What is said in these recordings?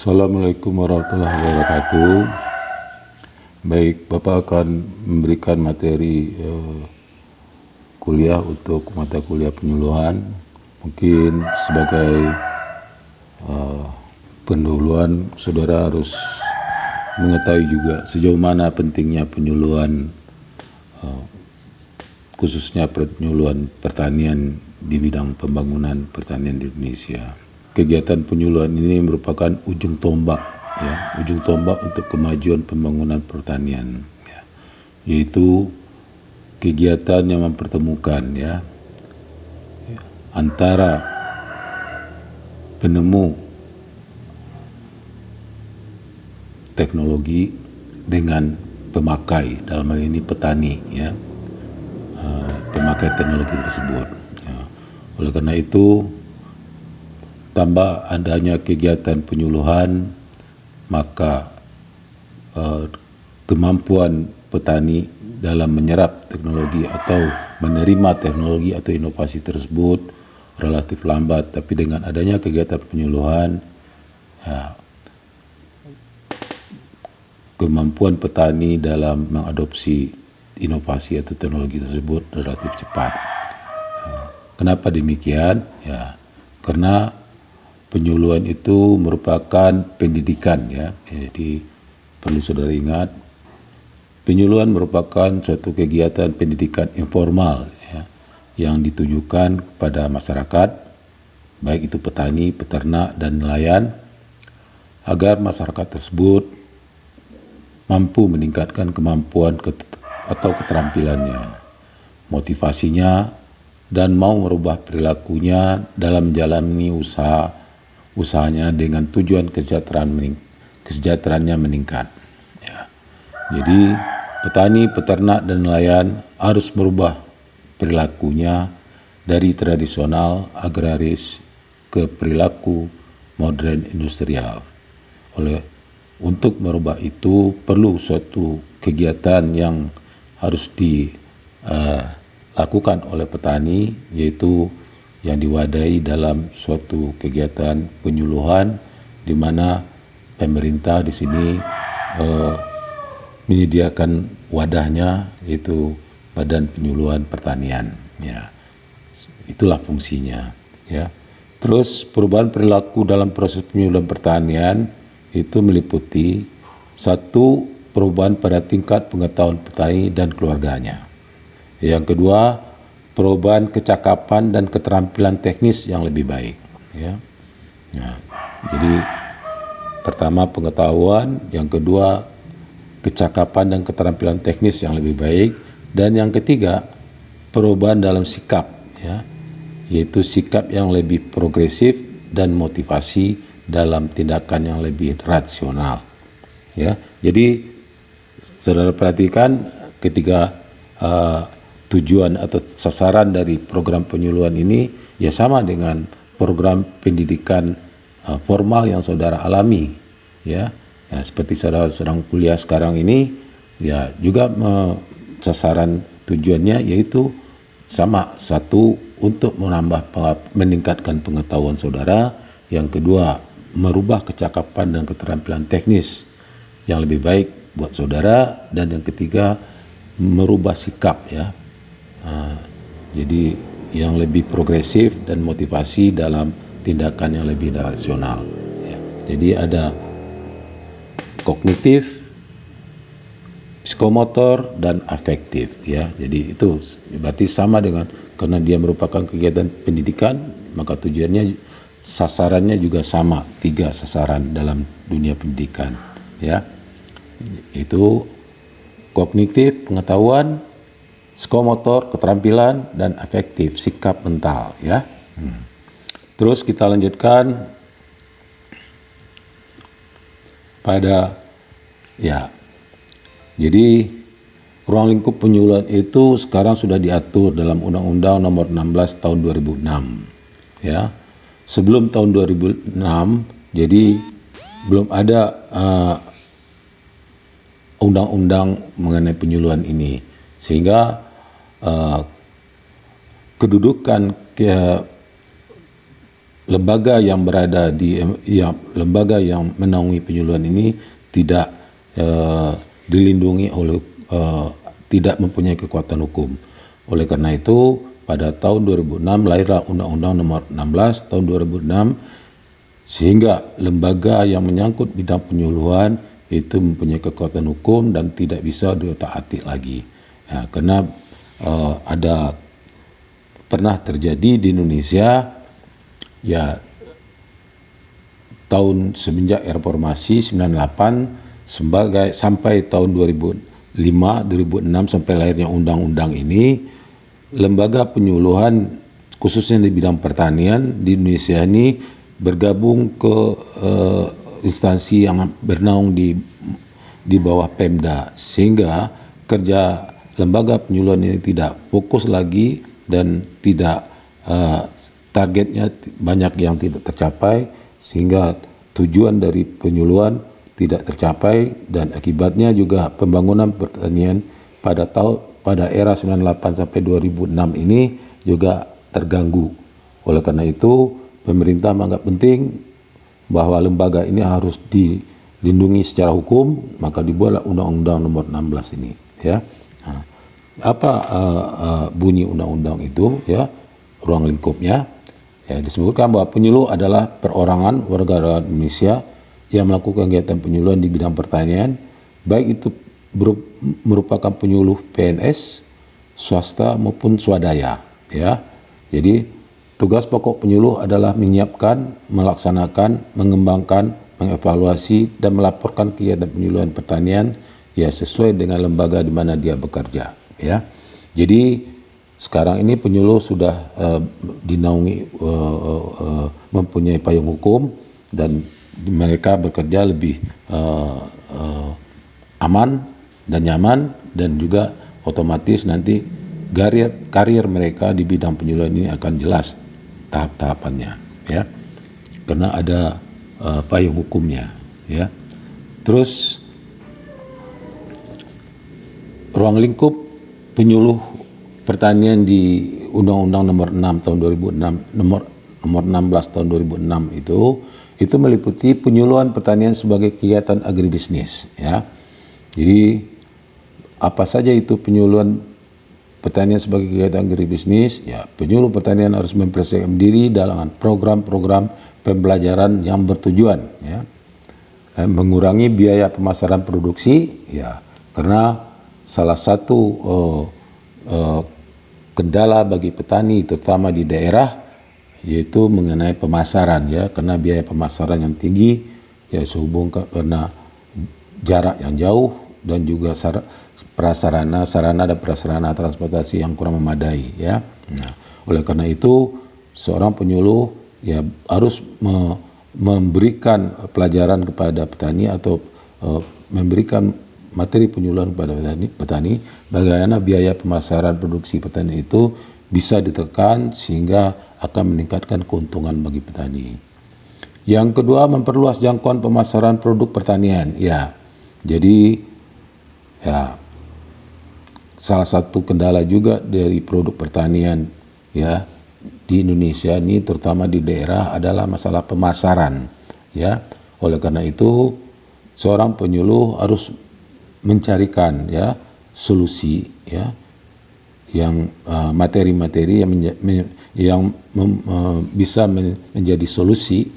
Assalamualaikum warahmatullahi wabarakatuh. Baik, Bapak akan memberikan materi kuliah untuk mata kuliah penyuluhan. Mungkin sebagai pendahuluan, saudara harus mengetahui juga sejauh mana pentingnya penyuluhan, khususnya penyuluhan pertanian di bidang pembangunan pertanian di Indonesia. Kegiatan penyuluhan ini merupakan ujung tombak untuk kemajuan pembangunan pertanian, yaitu kegiatan yang mempertemukan antara penemu teknologi dengan pemakai, dalam hal ini petani, pemakai teknologi tersebut. Oleh karena itu, tambah adanya kegiatan penyuluhan, maka kemampuan petani dalam menyerap teknologi atau menerima teknologi atau inovasi tersebut relatif lambat. Tapi dengan adanya kegiatan penyuluhan, kemampuan petani dalam mengadopsi inovasi atau teknologi tersebut relatif cepat. Kenapa demikian? Karena penyuluhan itu merupakan pendidikan, Jadi perlu saudara ingat, penyuluhan merupakan suatu kegiatan pendidikan informal, yang ditujukan kepada masyarakat, baik itu petani, peternak, dan nelayan, agar masyarakat tersebut mampu meningkatkan kemampuan atau keterampilannya, motivasinya, dan mau merubah perilakunya dalam menjalani usahanya dengan tujuan kesejahteraannya meningkat. Jadi petani, peternak, dan nelayan harus merubah perilakunya dari tradisional agraris ke perilaku modern industrial. Untuk merubah itu perlu suatu kegiatan yang harus dilakukan oleh petani, yaitu yang diwadahi dalam suatu kegiatan penyuluhan, di mana pemerintah di sini menyediakan wadahnya, yaitu Badan Penyuluhan Pertanian. Itulah fungsinya. Terus perubahan perilaku dalam proses penyuluhan pertanian itu meliputi satu, perubahan pada tingkat pengetahuan petani dan keluarganya. Yang kedua, perubahan kecakapan dan keterampilan teknis yang lebih baik. Jadi pertama pengetahuan, yang kedua kecakapan dan keterampilan teknis yang lebih baik, dan yang ketiga perubahan dalam sikap, yaitu sikap yang lebih progresif dan motivasi dalam tindakan yang lebih rasional. Jadi saudara perhatikan ketika tujuan atau sasaran dari program penyuluhan ini sama dengan program pendidikan formal yang saudara alami, seperti saudara sedang kuliah sekarang ini, juga sasaran tujuannya yaitu sama, satu, untuk meningkatkan pengetahuan saudara, yang kedua merubah kecakapan dan keterampilan teknis yang lebih baik buat saudara, dan yang ketiga merubah sikap, jadi yang lebih progresif dan motivasi dalam tindakan yang lebih rasional. Jadi ada kognitif, psikomotor, dan afektif, Jadi itu berarti sama dengan, karena dia merupakan kegiatan pendidikan, maka tujuannya, sasarannya juga sama, 3 sasaran dalam dunia pendidikan, Itu kognitif, pengetahuan, psikomotor, keterampilan, dan afektif, sikap mental, Terus kita lanjutkan pada jadi ruang lingkup penyuluhan itu sekarang sudah diatur dalam Undang-Undang Nomor 16 Tahun 2006, Sebelum tahun 2006, jadi belum ada undang-undang mengenai penyuluhan ini, sehingga kedudukan lembaga yang berada di lembaga yang menaungi penyuluhan ini tidak dilindungi oleh tidak mempunyai kekuatan hukum. Oleh karena itu pada tahun 2006 lahirlah Undang-Undang Nomor 16 tahun 2006 sehingga lembaga yang menyangkut bidang penyuluhan itu mempunyai kekuatan hukum dan tidak bisa diotak-atik lagi. Ya, karena pernah terjadi di Indonesia ya tahun semenjak reformasi 98 sampai tahun 2005 2006 sampai lahirnya undang-undang ini, lembaga penyuluhan khususnya di bidang pertanian di Indonesia ini bergabung ke instansi yang bernaung di bawah Pemda, sehingga kerja lembaga penyuluhan ini tidak fokus lagi dan tidak targetnya banyak yang tidak tercapai, sehingga tujuan dari penyuluhan tidak tercapai dan akibatnya juga pembangunan pertanian pada era 98 sampai 2006 ini juga terganggu. Oleh karena itu pemerintah menganggap penting bahwa lembaga ini harus dilindungi secara hukum, maka dibuatlah Undang-Undang Nomor 16 ini. Ya, nah, apa bunyi undang-undang itu? Ya, ruang lingkupnya. Ya, disebutkan bahwa penyuluh adalah perorangan warga negara Indonesia yang melakukan kegiatan penyuluhan di bidang pertanian, baik itu merupakan penyuluh PNS, swasta maupun swadaya. Ya, jadi tugas pokok penyuluh adalah menyiapkan, melaksanakan, mengembangkan, mengevaluasi dan melaporkan kegiatan penyuluhan pertanian ya sesuai dengan lembaga di mana dia bekerja. Ya, jadi sekarang ini penyuluh sudah dinaungi mempunyai payung hukum dan mereka bekerja lebih aman dan nyaman, dan juga otomatis nanti karir mereka di bidang penyuluhan ini akan jelas tahap-tahapannya, ya, karena ada payung hukumnya, ya. Terus ruang lingkup penyuluh pertanian di Undang-Undang Nomor 6 tahun 2006 nomor 16 tahun 2006 itu meliputi penyuluhan pertanian sebagai kegiatan agribisnis, ya. Jadi apa saja itu penyuluhan pertanian sebagai kegiatan agribisnis? Ya, penyuluh pertanian harus mempersiapkan diri dalam program-program pembelajaran yang bertujuan, ya, mengurangi biaya pemasaran produksi, ya, karena salah satu kendala bagi petani terutama di daerah yaitu mengenai pemasaran, ya, karena biaya pemasaran yang tinggi, ya, sehubung karena jarak yang jauh dan juga sarana dan prasarana transportasi yang kurang memadai, ya. Nah, oleh karena itu seorang penyuluh ya harus memberikan pelajaran kepada petani atau memberikan materi penyuluhan kepada petani bagaimana biaya pemasaran produksi petani itu bisa ditekan sehingga akan meningkatkan keuntungan bagi petani. Yang kedua, memperluas jangkauan pemasaran produk pertanian. Ya, jadi ya salah satu kendala juga dari produk pertanian, ya, di Indonesia ini terutama di daerah adalah masalah pemasaran, ya. Oleh karena itu seorang penyuluh harus mencarikan, ya, solusi, ya, yang materi-materi yang bisa menjadi solusi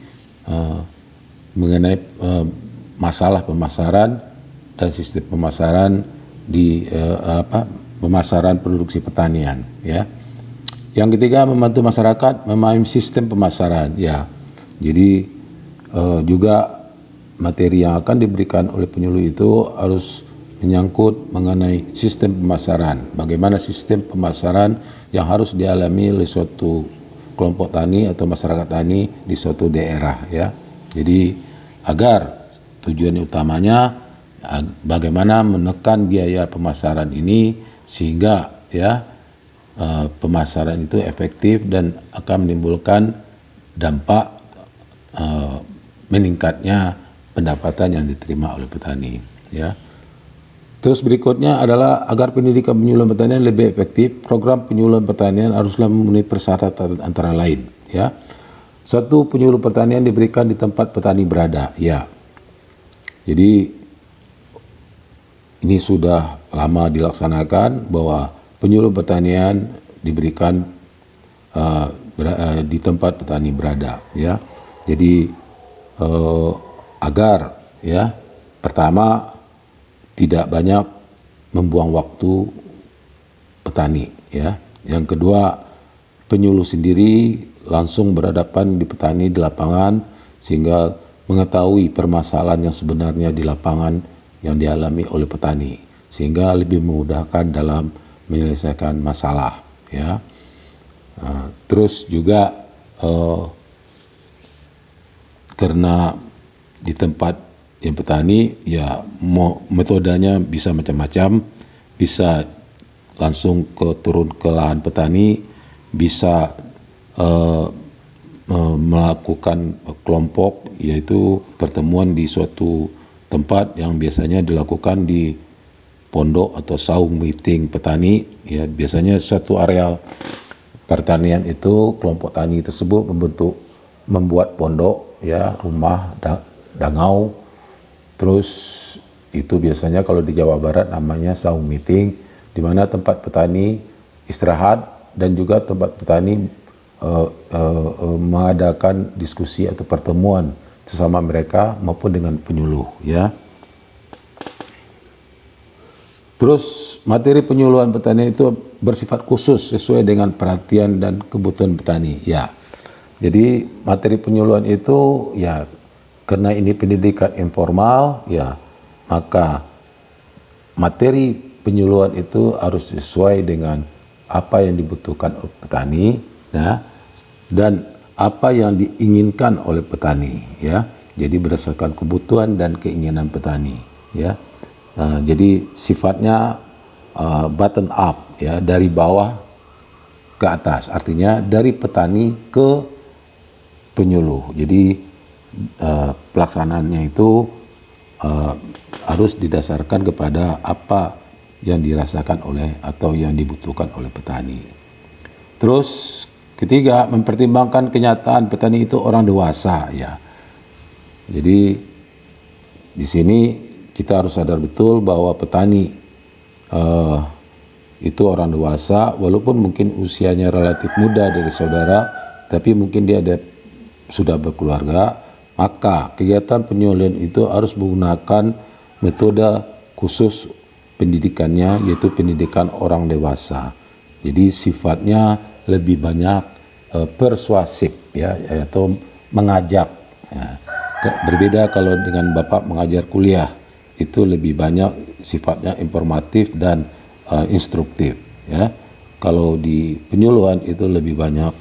mengenai masalah pemasaran dan sistem pemasaran di pemasaran produksi pertanian, ya. Yang ketiga, membantu masyarakat memahami sistem pemasaran, ya. Jadi juga materi yang akan diberikan oleh penyuluh itu harus menyangkut mengenai sistem pemasaran. Bagaimana sistem pemasaran yang harus dialami oleh suatu kelompok tani atau masyarakat tani di suatu daerah, ya. Jadi agar tujuan utamanya bagaimana menekan biaya pemasaran ini sehingga, ya, pemasaran itu efektif dan akan menimbulkan dampak meningkatnya pendapatan yang diterima oleh petani, ya. Terus berikutnya adalah agar pendidikan penyuluhan pertanian lebih efektif, program penyuluhan pertanian haruslah memenuhi persyaratan antara lain, ya. Satu, penyuluh pertanian diberikan di tempat petani berada. Ya, jadi ini sudah lama dilaksanakan bahwa penyuluh pertanian diberikan di tempat petani berada. Ya, jadi agar ya, pertama tidak banyak membuang waktu petani. Ya, yang kedua, penyuluh sendiri langsung berhadapan di petani di lapangan sehingga mengetahui permasalahan yang sebenarnya di lapangan yang dialami oleh petani, sehingga lebih memudahkan dalam menyelesaikan masalah. Ya, terus juga karena di tempat yang petani, ya metodenya bisa macam-macam, bisa langsung turun ke lahan petani, bisa melakukan kelompok, yaitu pertemuan di suatu tempat yang biasanya dilakukan di pondok atau saung meeting petani. Ya, biasanya satu areal pertanian itu kelompok tani tersebut membuat pondok, ya, rumah dangau. Terus itu biasanya kalau di Jawa Barat namanya saung meeting, di mana tempat petani istirahat dan juga tempat petani mengadakan diskusi atau pertemuan sesama mereka maupun dengan penyuluh. Ya. Terus materi penyuluhan petani itu bersifat khusus sesuai dengan perhatian dan kebutuhan petani. Ya, jadi materi penyuluhan itu, ya, karena ini pendidikan informal, ya, maka materi penyuluhan itu harus sesuai dengan apa yang dibutuhkan oleh petani, ya, dan apa yang diinginkan oleh petani. Ya, jadi berdasarkan kebutuhan dan keinginan petani. Ya. Jadi sifatnya bottom up, ya, dari bawah ke atas, artinya dari petani ke penyuluh. Jadi pelaksanaannya itu harus didasarkan kepada apa yang dirasakan oleh atau yang dibutuhkan oleh petani. Terus ketiga, mempertimbangkan kenyataan petani itu orang dewasa. Ya, jadi di sini kita harus sadar betul bahwa petani itu orang dewasa, walaupun mungkin usianya relatif muda dari saudara, tapi mungkin dia sudah berkeluarga, maka kegiatan penyuluhan itu harus menggunakan metode khusus pendidikannya, yaitu pendidikan orang dewasa. Jadi sifatnya lebih banyak persuasif, ya, atau mengajak. Ya. Berbeda kalau dengan Bapak mengajar kuliah, itu lebih banyak sifatnya informatif dan instruktif. Ya. Kalau di penyuluhan itu lebih banyak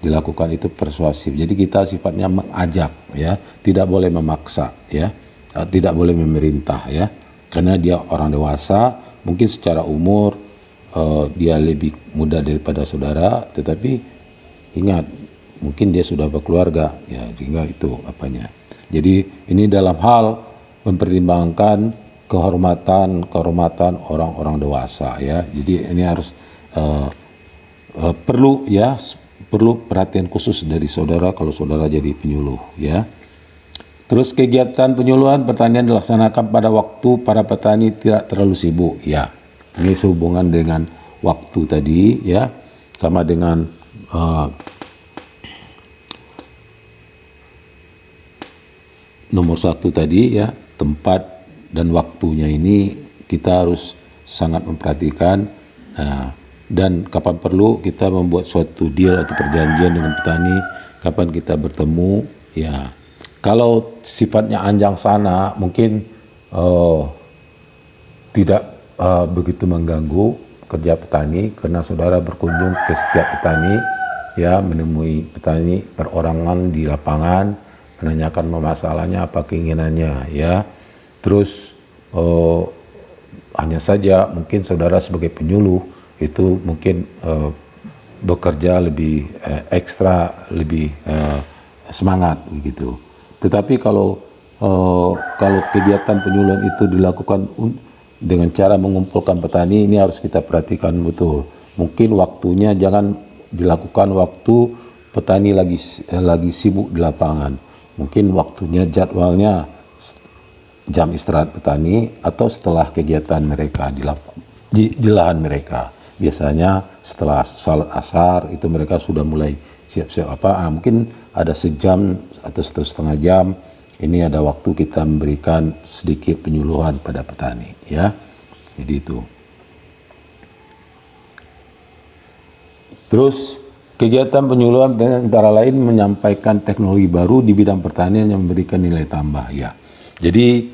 dilakukan itu persuasif. Jadi kita sifatnya mengajak, ya, tidak boleh memaksa, ya, tidak boleh memerintah, ya, karena dia orang dewasa, mungkin secara umur dia lebih muda daripada saudara, tetapi ingat mungkin dia sudah berkeluarga, ya, sehingga itu apanya. Jadi ini dalam hal mempertimbangkan kehormatan orang-orang dewasa, ya. Jadi ini harus perlu perhatian khusus dari saudara kalau saudara jadi penyuluh, ya. Terus kegiatan penyuluhan pertanian dilaksanakan pada waktu para petani tidak terlalu sibuk. Ya, ini sehubungan dengan waktu tadi, ya, sama dengan nomor satu tadi, ya, tempat dan waktunya ini kita harus sangat memperhatikan, dan kapan perlu kita membuat suatu deal atau perjanjian dengan petani, kapan kita bertemu, ya. Kalau sifatnya anjang sana mungkin tidak begitu mengganggu kerja petani, karena saudara berkunjung ke setiap petani, ya, menemui petani perorangan di lapangan, menanyakan masalahnya apa keinginannya, ya. Terus hanya saja mungkin saudara sebagai penyuluh itu mungkin bekerja lebih ekstra, lebih semangat begitu. Tetapi kalau kegiatan penyuluhan itu dilakukan dengan cara mengumpulkan petani, ini harus kita perhatikan betul. Mungkin waktunya jangan dilakukan waktu petani lagi sibuk di lapangan. Mungkin waktunya, jadwalnya jam istirahat petani atau setelah kegiatan mereka di lahan mereka. Biasanya setelah salat asar itu mereka sudah mulai siap-siap mungkin ada sejam atau setengah jam. Ini ada waktu kita memberikan sedikit penyuluhan pada petani, ya. Jadi itu. Terus kegiatan penyuluhan antara lain menyampaikan teknologi baru di bidang pertanian yang memberikan nilai tambah, ya. Jadi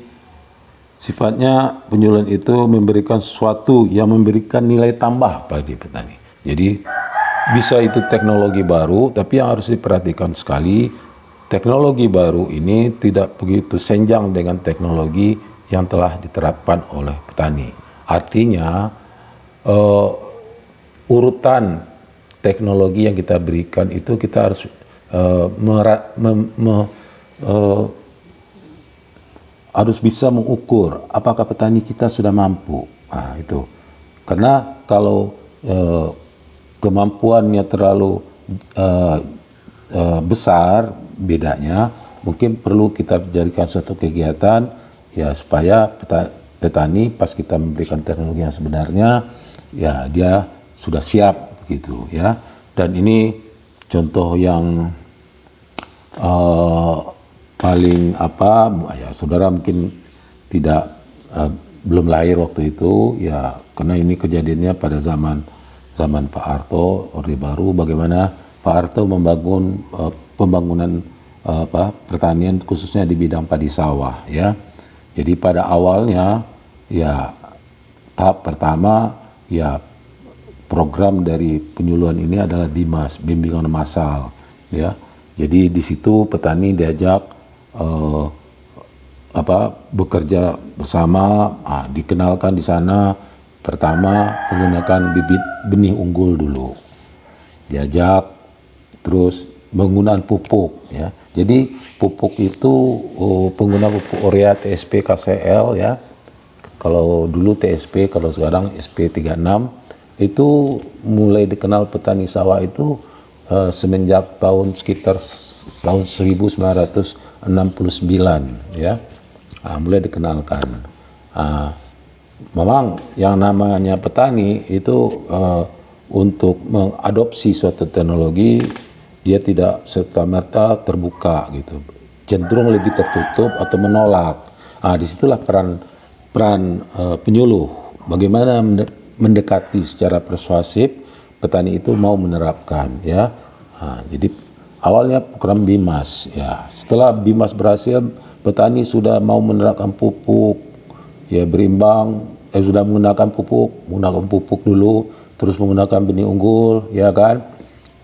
sifatnya penyuluhan itu memberikan sesuatu yang memberikan nilai tambah bagi petani. Jadi bisa itu teknologi baru, tapi yang harus diperhatikan sekali, teknologi baru ini tidak begitu senjang dengan teknologi yang telah diterapkan oleh petani. Artinya urutan teknologi yang kita berikan itu kita harus harus bisa mengukur apakah petani kita sudah mampu. Nah, itu. Karena kalau kemampuannya terlalu besar bedanya, mungkin perlu kita jadikan suatu kegiatan ya supaya petani pas kita memberikan teknologi yang sebenarnya ya dia sudah siap gitu, ya. Dan ini contoh yang paling ya saudara mungkin tidak belum lahir waktu itu, ya, karena ini kejadiannya pada zaman Pak Harto, Orde Baru, bagaimana Pak Harto membangun pembangunan pertanian khususnya di bidang padi sawah, ya. Jadi pada awalnya ya tahap pertama ya program dari penyuluhan ini adalah BIMAS, bimbingan massal, ya. Jadi di situ petani diajak bekerja bersama, dikenalkan di sana pertama menggunakan bibit benih unggul dulu, diajak, terus penggunaan pupuk, ya. Jadi pupuk itu pengguna pupuk urea TSP KCL, ya. Kalau dulu TSP, kalau sekarang SP36, itu mulai dikenal petani sawah itu semenjak sekitar tahun 1969, ya. Mulai dikenalkan. Memang yang namanya petani itu untuk mengadopsi suatu teknologi dia tidak serta-merta terbuka gitu, cenderung lebih tertutup atau menolak. Disitulah peran penyuluh, bagaimana mendekati secara persuasif petani itu mau menerapkan, ya. Jadi awalnya program BIMAS, ya. Setelah BIMAS berhasil, petani sudah mau menerapkan pupuk, ya, berimbang, sudah menggunakan pupuk dulu, terus menggunakan benih unggul, ya kan.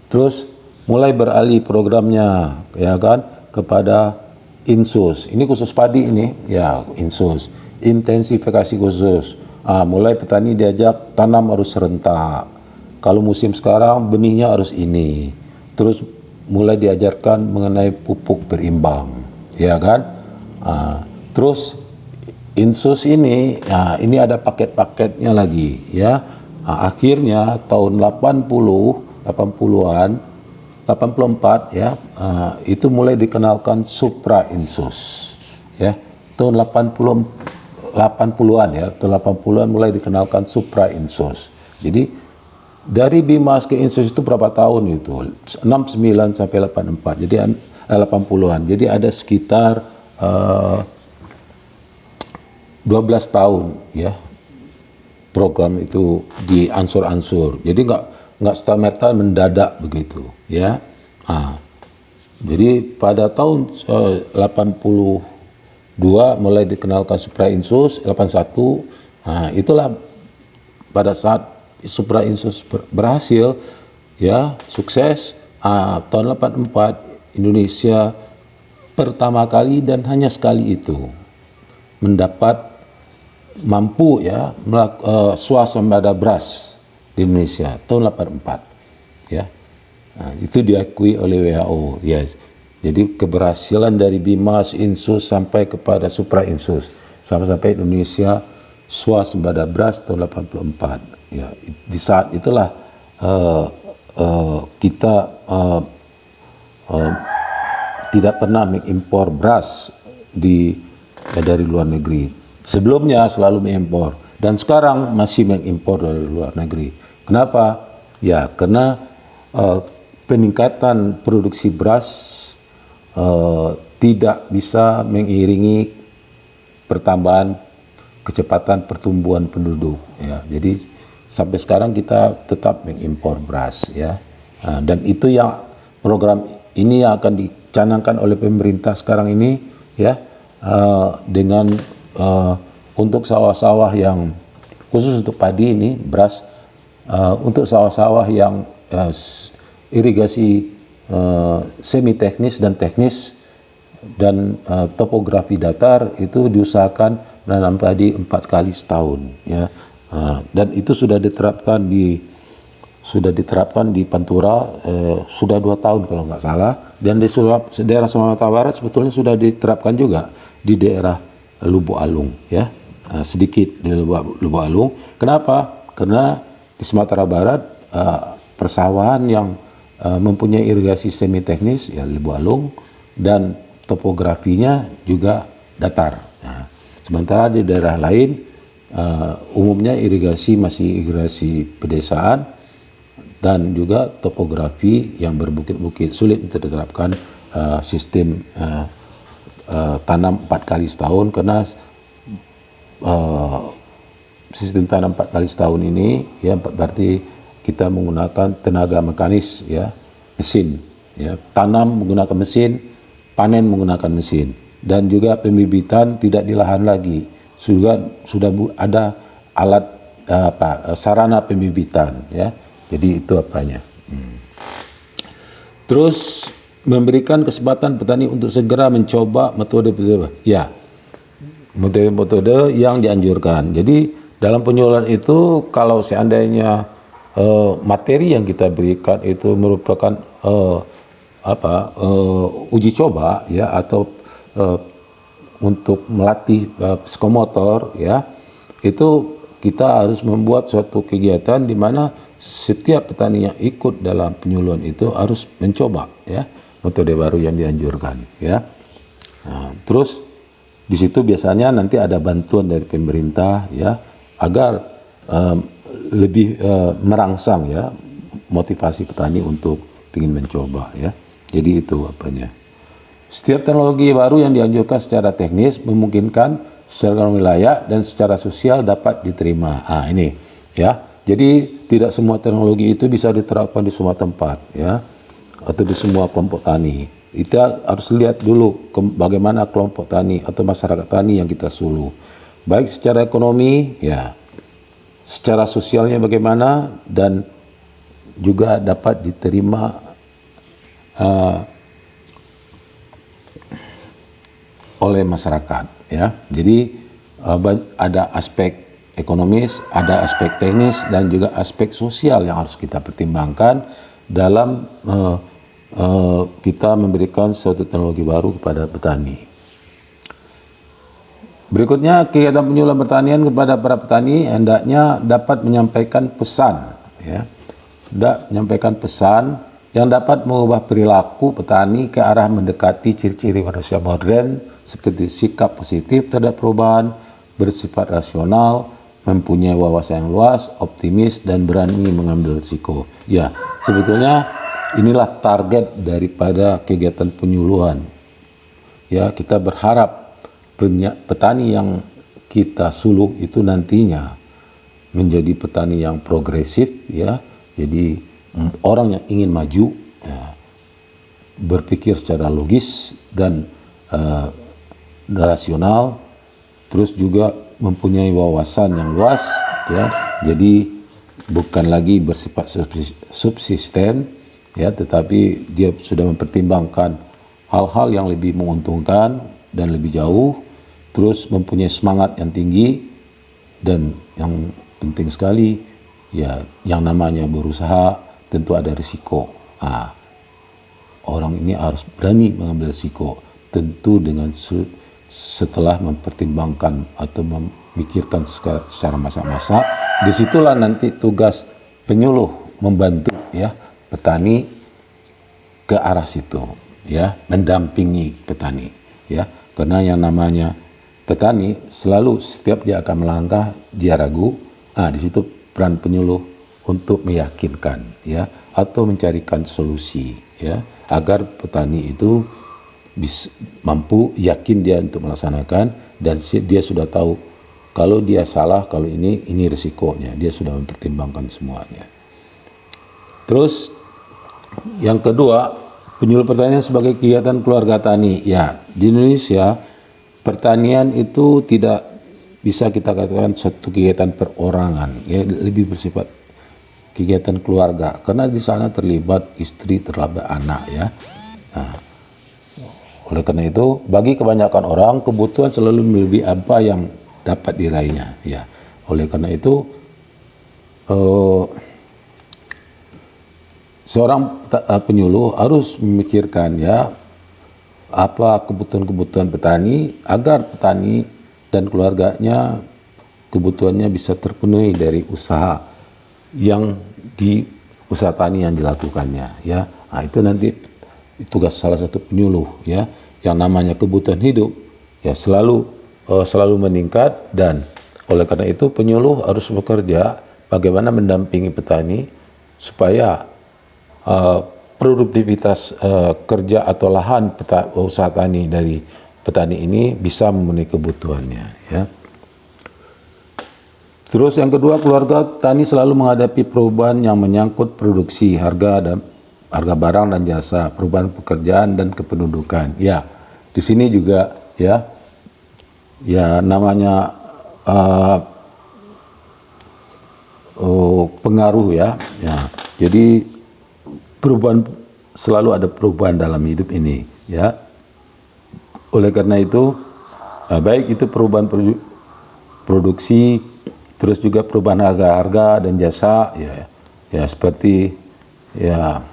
Terus mulai beralih programnya, ya kan, kepada INSUS. Ini khusus padi ini, ya, INSUS, intensifikasi khusus. Mulai petani diajak tanam harus serentak. Kalau musim sekarang benihnya harus ini. Terus mulai diajarkan mengenai pupuk berimbang, ya kan. Terus INSUS ini ada paket-paketnya lagi, ya. Akhirnya tahun 80-an, 84, ya, itu mulai dikenalkan Supra INSUS, ya. Tahun 80-an, ya, tahun 80-an mulai dikenalkan Supra INSUS. Jadi dari BIMAS ke INSUS itu berapa tahun itu? 69 sampai 84. Jadi 80-an. Jadi ada sekitar 12 tahun, ya, program itu diansur-ansur. Jadi nggak serta-merta mendadak begitu, ya. Jadi pada tahun 82 mulai dikenalkan Supra INSUS, 81, itulah pada saat Supra INSUS berhasil, ya, sukses. Tahun 84 Indonesia pertama kali dan hanya sekali itu mendapat mampu, ya, swasembada beras di Indonesia tahun 84, ya. Itu diakui oleh WHO, ya. Jadi keberhasilan dari BIMAS, INSUS sampai kepada Supra INSUS sampai Indonesia swasembada beras tahun 84, ya. Di saat itulah kita eh, tidak pernah mengimpor beras dari luar negeri. Sebelumnya selalu mengimpor dan sekarang masih mengimpor dari luar negeri. Kenapa? Ya, karena peningkatan produksi beras tidak bisa mengiringi pertambahan kecepatan pertumbuhan penduduk. Ya, jadi sampai sekarang kita tetap mengimpor beras. Ya, dan itu yang program ini yang akan dicanangkan oleh pemerintah sekarang ini, ya, dengan untuk sawah-sawah yang khusus untuk padi ini beras, untuk sawah-sawah yang irigasi semi teknis dan teknis dan topografi datar itu diusahakan menanam padi 4 kali setahun, ya. Dan itu sudah diterapkan di Pantura sudah 2 tahun kalau nggak salah, dan di daerah Sumatera Barat sebetulnya sudah diterapkan juga di daerah Lubuk Alung, ya. Sedikit di Lubuk Alung. Kenapa? Karena di Sumatera Barat persawahan yang mempunyai irigasi semi teknis, ya, Lubuk Alung, dan topografinya juga datar. Nah, sementara di daerah lain umumnya irigasi masih irigasi pedesaan dan juga topografi yang berbukit-bukit, sulit untuk diterapkan sistem tanam 4 kali setahun, karena sistem tanam 4 kali setahun ini, ya, berarti kita menggunakan tenaga mekanis, ya, mesin, ya, tanam menggunakan mesin, panen menggunakan mesin, dan juga pembibitan tidak di lahan lagi, sudah ada alat sarana pembibitan, ya. Jadi itu apanya. Terus memberikan kesempatan petani untuk segera mencoba metode-metode, ya, metode-metode yang dianjurkan. Jadi dalam penyuluhan itu, kalau seandainya materi yang kita berikan itu merupakan uji coba, ya, atau untuk melatih psikomotor, ya, itu kita harus membuat suatu kegiatan di mana setiap petani yang ikut dalam penyuluhan itu harus mencoba, ya, metode baru yang dianjurkan, ya. Nah, terus di situ biasanya nanti ada bantuan dari pemerintah, ya, agar lebih merangsang, ya, motivasi petani untuk ingin mencoba, ya. Jadi itu apanya. Setiap teknologi baru yang dianjurkan secara teknis memungkinkan secara wilayah dan secara sosial dapat diterima. Ini, ya. Jadi tidak semua teknologi itu bisa diterapkan di semua tempat, ya, atau di semua kelompok tani. Kita harus lihat dulu bagaimana kelompok tani atau masyarakat tani yang kita suluh, baik secara ekonomi, ya, secara sosialnya bagaimana, dan juga dapat diterima oleh masyarakat, ya. Jadi ada aspek ekonomis, ada aspek teknis, dan juga aspek sosial yang harus kita pertimbangkan dalam kita memberikan suatu teknologi baru kepada petani. Berikutnya, kegiatan penyuluhan pertanian kepada para petani hendaknya dapat menyampaikan pesan, ya, menyampaikan pesan yang dapat mengubah perilaku petani ke arah mendekati ciri-ciri manusia modern, seperti sikap positif terhadap perubahan, bersifat rasional, mempunyai wawasan yang luas, optimis, dan berani mengambil risiko. Ya, sebetulnya inilah target daripada kegiatan penyuluhan. Ya, kita berharap petani yang kita suluh itu nantinya menjadi petani yang progresif, ya. Jadi orang yang ingin maju, ya, berpikir secara logis dan rasional, terus juga mempunyai wawasan yang luas, ya. Jadi bukan lagi bersifat subsisten, ya, tetapi dia sudah mempertimbangkan hal-hal yang lebih menguntungkan dan lebih jauh, terus mempunyai semangat yang tinggi, dan yang penting sekali, ya, yang namanya berusaha tentu ada risiko. Orang ini harus berani mengambil risiko, tentu dengan setelah mempertimbangkan atau memikirkan secara masak-masak. Disitulah nanti tugas penyuluh membantu, ya, petani ke arah situ, ya, mendampingi petani, ya, karena yang namanya petani selalu setiap dia akan melangkah dia ragu, di situ peran penyuluh untuk meyakinkan, ya, atau mencarikan solusi, ya, agar petani itu mampu yakin dia untuk melaksanakan, dan dia sudah tahu kalau dia salah, kalau ini risikonya, dia sudah mempertimbangkan semuanya. Terus yang kedua, penyuluh pertanian sebagai kegiatan keluarga tani. Ya, di Indonesia pertanian itu tidak bisa kita katakan satu kegiatan perorangan, ya, lebih bersifat kegiatan keluarga, karena di sana terlibat istri, terlibat anak, ya. Nah, oleh karena itu, bagi kebanyakan orang kebutuhan selalu melebihi apa yang dapat diraihnya, ya. Oleh karena itu, seorang penyuluh harus memikirkan, ya, apa kebutuhan-kebutuhan petani agar petani dan keluarganya kebutuhannya bisa terpenuhi dari usaha usaha tani yang dilakukannya, ya. Nah, itu nanti tugas salah satu penyuluh, ya, yang namanya kebutuhan hidup, ya, selalu meningkat, dan oleh karena itu penyuluh harus bekerja bagaimana mendampingi petani supaya produktivitas kerja atau lahan usaha tani dari petani ini bisa memenuhi kebutuhannya, ya. Terus yang kedua, keluarga tani selalu menghadapi perubahan yang menyangkut produksi, harga barang dan jasa, perubahan pekerjaan dan kependudukan. Ya, di sini juga, ya namanya pengaruh, ya. Jadi selalu ada perubahan dalam hidup ini, ya. Oleh karena itu, baik itu perubahan produksi, terus juga perubahan harga dan jasa, ya seperti, ya,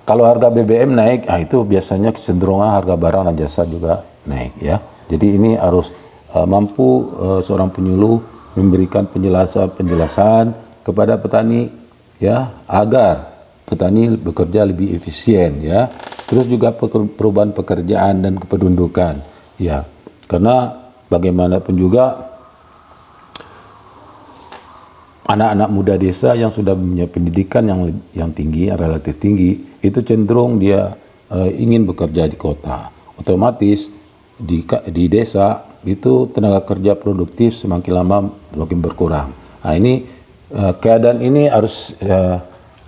kalau harga BBM naik, itu biasanya kecenderungan harga barang dan jasa juga naik, ya. Jadi ini harus mampu seorang penyuluh memberikan penjelasan kepada petani, ya, agar petani bekerja lebih efisien, ya. Terus juga perubahan pekerjaan dan kependudukan, ya, karena bagaimanapun juga anak-anak muda desa yang sudah punya pendidikan yang tinggi, yang relatif tinggi, itu cenderung dia ingin bekerja di kota. Otomatis di desa itu tenaga kerja produktif semakin lama semakin berkurang. Nah, ini keadaan ini harus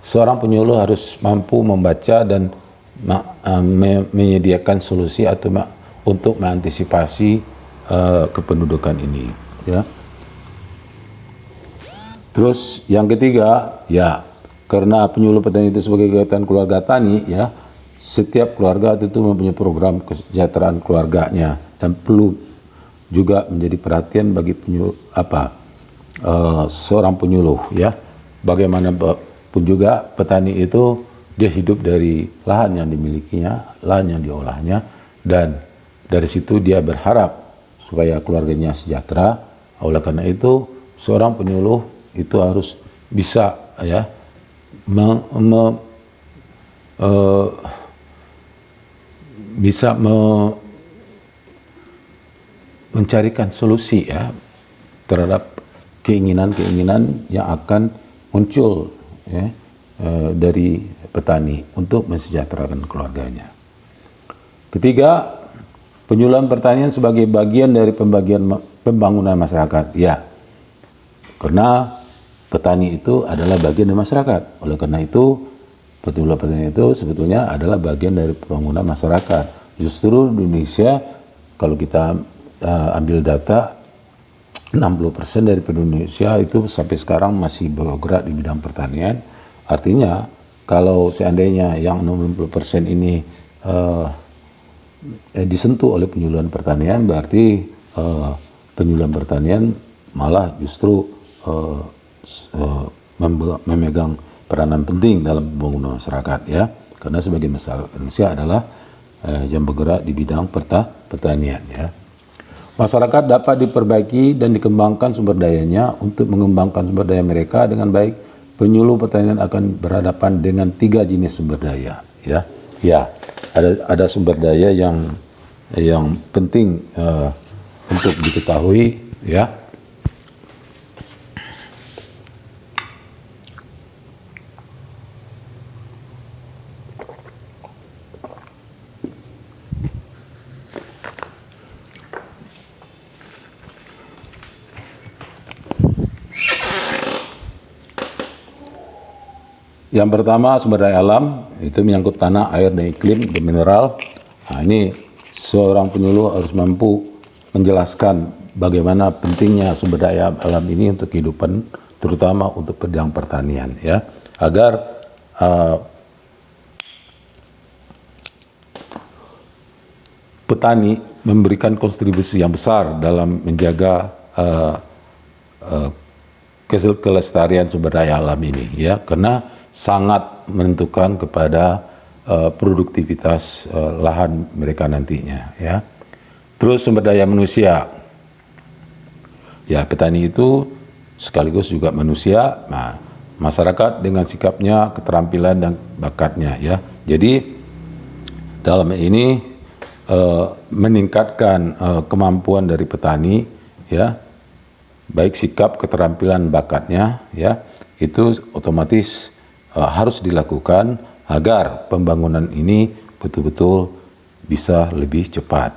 seorang penyuluh harus mampu membaca dan menyediakan solusi atau untuk mengantisipasi kependudukan ini, ya. Terus yang ketiga, ya, karena penyuluh petani itu sebagai kegiatan keluarga tani, ya, setiap keluarga itu mempunyai program kesejahteraan keluarganya, dan perlu juga menjadi perhatian bagi seorang penyuluh, ya. Bagaimanapun juga petani itu dia hidup dari lahan yang dimilikinya, lahan yang diolahnya, dan dari situ dia berharap supaya keluarganya sejahtera. Oleh karena itu, seorang penyuluh itu harus bisa, ya, mencarikan solusi, ya, terhadap keinginan-keinginan yang akan muncul, ya, dari petani untuk mensejahterakan keluarganya. Ketiga, penyuluhan pertanian sebagai bagian dari pembangunan masyarakat, ya, karena petani itu adalah bagian dari masyarakat. Oleh karena itu, penyuluh pertanian itu sebetulnya adalah bagian dari pembangunan masyarakat. Justru di Indonesia, kalau kita ambil data, 60% dari penduduk Indonesia itu sampai sekarang masih bergerak di bidang pertanian. Artinya, kalau seandainya yang 60% ini disentuh oleh penyuluhan pertanian, berarti penyuluhan pertanian malah justru memegang peranan penting dalam pembangunan masyarakat, ya, karena sebagian besar Indonesia adalah yang bergerak di bidang pertanian, ya. Masyarakat dapat diperbaiki dan dikembangkan sumber dayanya. Untuk mengembangkan sumber daya mereka dengan baik, penyuluh pertanian akan berhadapan dengan 3 jenis sumber daya, ya. Ya, ada sumber daya yang penting untuk diketahui, ya. Yang pertama, sumber daya alam itu menyangkut tanah, air, dan iklim, dan mineral. Nah, ini seorang penyuluh harus mampu menjelaskan bagaimana pentingnya sumber daya alam ini untuk kehidupan, terutama untuk bidang pertanian, ya, agar petani memberikan kontribusi yang besar dalam menjaga kelestarian sumber daya alam ini, ya, karena sangat menentukan kepada produktivitas lahan mereka nantinya, ya. Terus sumber daya manusia, ya, petani itu sekaligus juga manusia. Nah, masyarakat dengan sikapnya, keterampilan dan bakatnya, ya. Jadi dalam ini meningkatkan kemampuan dari petani, ya, baik sikap, keterampilan, bakatnya, ya, itu otomatis harus dilakukan agar pembangunan ini betul-betul bisa lebih cepat.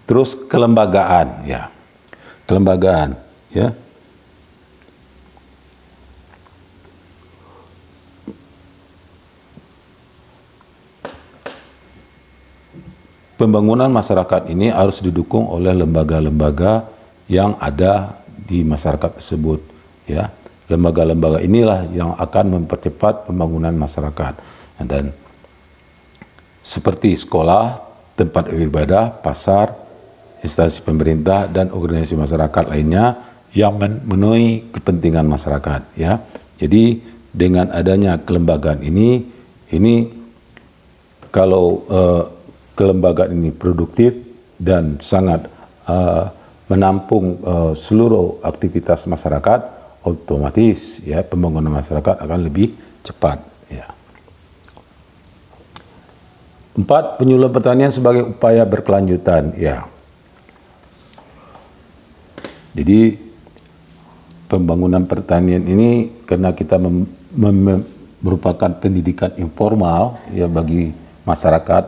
Terus kelembagaan, ya, kelembagaan, ya. Pembangunan masyarakat ini harus didukung oleh lembaga-lembaga yang ada di masyarakat tersebut, ya. Lembaga-lembaga inilah yang akan mempercepat pembangunan masyarakat. Dan seperti sekolah, tempat ibadah, pasar, instansi pemerintah, dan organisasi masyarakat lainnya yang memenuhi kepentingan masyarakat, ya. Jadi dengan adanya kelembagaan ini kalau kelembagaan ini produktif dan sangat menampung seluruh aktivitas masyarakat, otomatis, ya, pembangunan masyarakat akan lebih cepat, ya. 4. Penyuluhan pertanian sebagai upaya berkelanjutan, ya. Jadi pembangunan pertanian ini karena kita merupakan pendidikan informal, ya, bagi masyarakat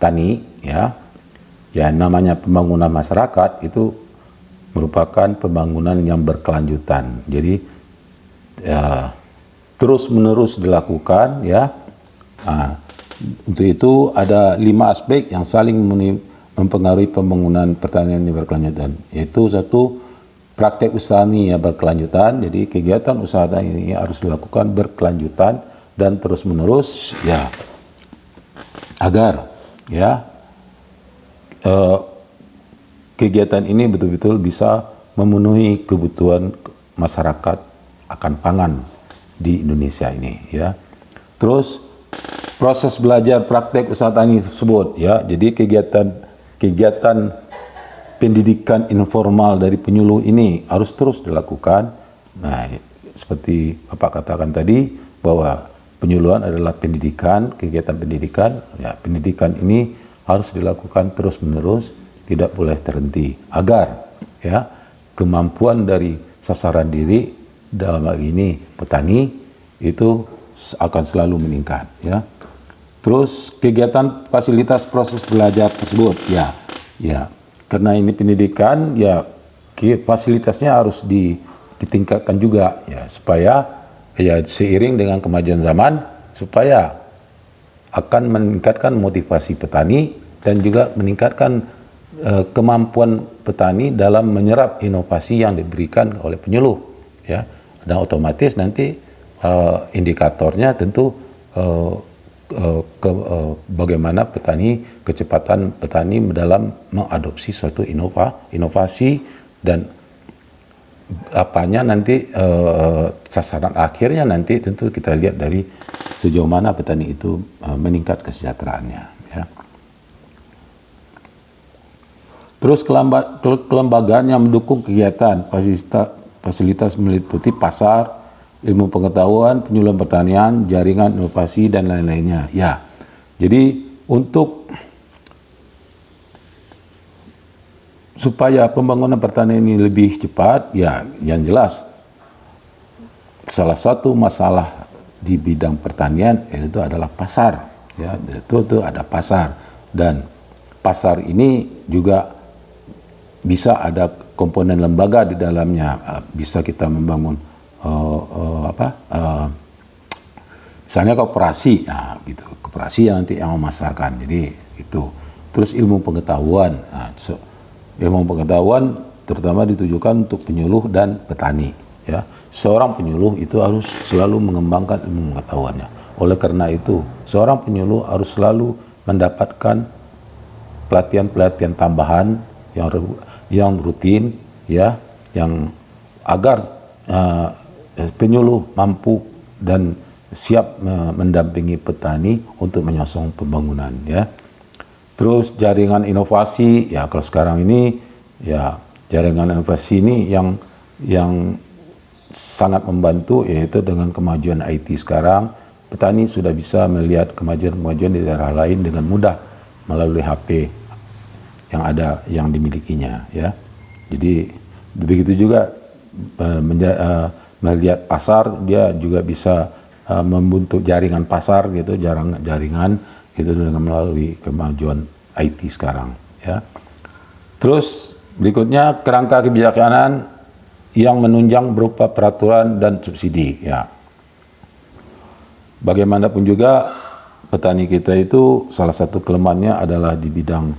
tani, ya. Ya, namanya pembangunan masyarakat itu merupakan pembangunan yang berkelanjutan. Jadi ya, terus-menerus dilakukan, ya. Nah, untuk itu ada 5 aspek yang saling mempengaruhi pembangunan pertanian yang berkelanjutan, yaitu 1, praktek usaha tani yang berkelanjutan. Jadi kegiatan usaha tani ini harus dilakukan berkelanjutan dan terus-menerus, ya, agar, ya, kegiatan ini betul-betul bisa memenuhi kebutuhan masyarakat akan pangan di Indonesia ini, ya. Terus proses belajar praktek usaha tani tersebut, ya. Jadi kegiatan pendidikan informal dari penyuluh ini harus terus dilakukan. Nah, seperti Bapak katakan tadi bahwa penyuluhan adalah pendidikan, kegiatan pendidikan, ya. Pendidikan ini harus dilakukan terus-menerus, tidak boleh terhenti, agar, ya, kemampuan dari sasaran diri dalam hal ini petani itu akan selalu meningkat, ya. Terus kegiatan fasilitas proses belajar tersebut, ya, karena ini pendidikan, ya, fasilitasnya harus ditingkatkan juga, ya, supaya, ya, seiring dengan kemajuan zaman, supaya akan meningkatkan motivasi petani dan juga meningkatkan kemampuan petani dalam menyerap inovasi yang diberikan oleh penyuluh, ya. Dan otomatis nanti indikatornya tentu bagaimana kecepatan petani dalam mengadopsi suatu inovasi dan apanya nanti sasaran akhirnya nanti tentu kita lihat dari sejauh mana petani itu meningkat kesejahteraannya, ya. Terus kelembagaan yang mendukung kegiatan fasilitas meliputi pasar, ilmu pengetahuan, penyuluhan pertanian, jaringan inovasi, dan lain-lainnya. Ya, Jadi untuk supaya pembangunan pertanian ini lebih cepat, ya yang jelas salah satu masalah di bidang pertanian itu adalah pasar, ya itu ada pasar, dan pasar ini juga bisa ada komponen lembaga di dalamnya. Bisa kita membangun misalnya koperasi, nah, gitu, koperasi yang nanti yang memasarkan. Jadi itu terus ilmu pengetahuan. Nah, ilmu pengetahuan terutama ditujukan untuk penyuluh dan petani, ya. Seorang penyuluh itu harus selalu mengembangkan ilmu pengetahuannya. Oleh karena itu, seorang penyuluh harus selalu mendapatkan pelatihan-pelatihan tambahan yang rutin, ya, yang agar penyuluh mampu dan siap mendampingi petani untuk menyongsong pembangunan, ya. Terus jaringan inovasi, ya kalau sekarang ini ya jaringan inovasi ini yang sangat membantu, yaitu dengan kemajuan IT sekarang, petani sudah bisa melihat kemajuan-kemajuan di daerah lain dengan mudah melalui HP yang dimilikinya, ya. Jadi begitu juga melihat pasar, dia juga bisa membentuk jaringan pasar gitu, jaringan itu dengan melalui kemajuan IT sekarang, ya. Terus berikutnya kerangka kebijakan yang menunjang berupa peraturan dan subsidi, ya. Bagaimanapun juga petani kita itu salah satu kelemahannya adalah di bidang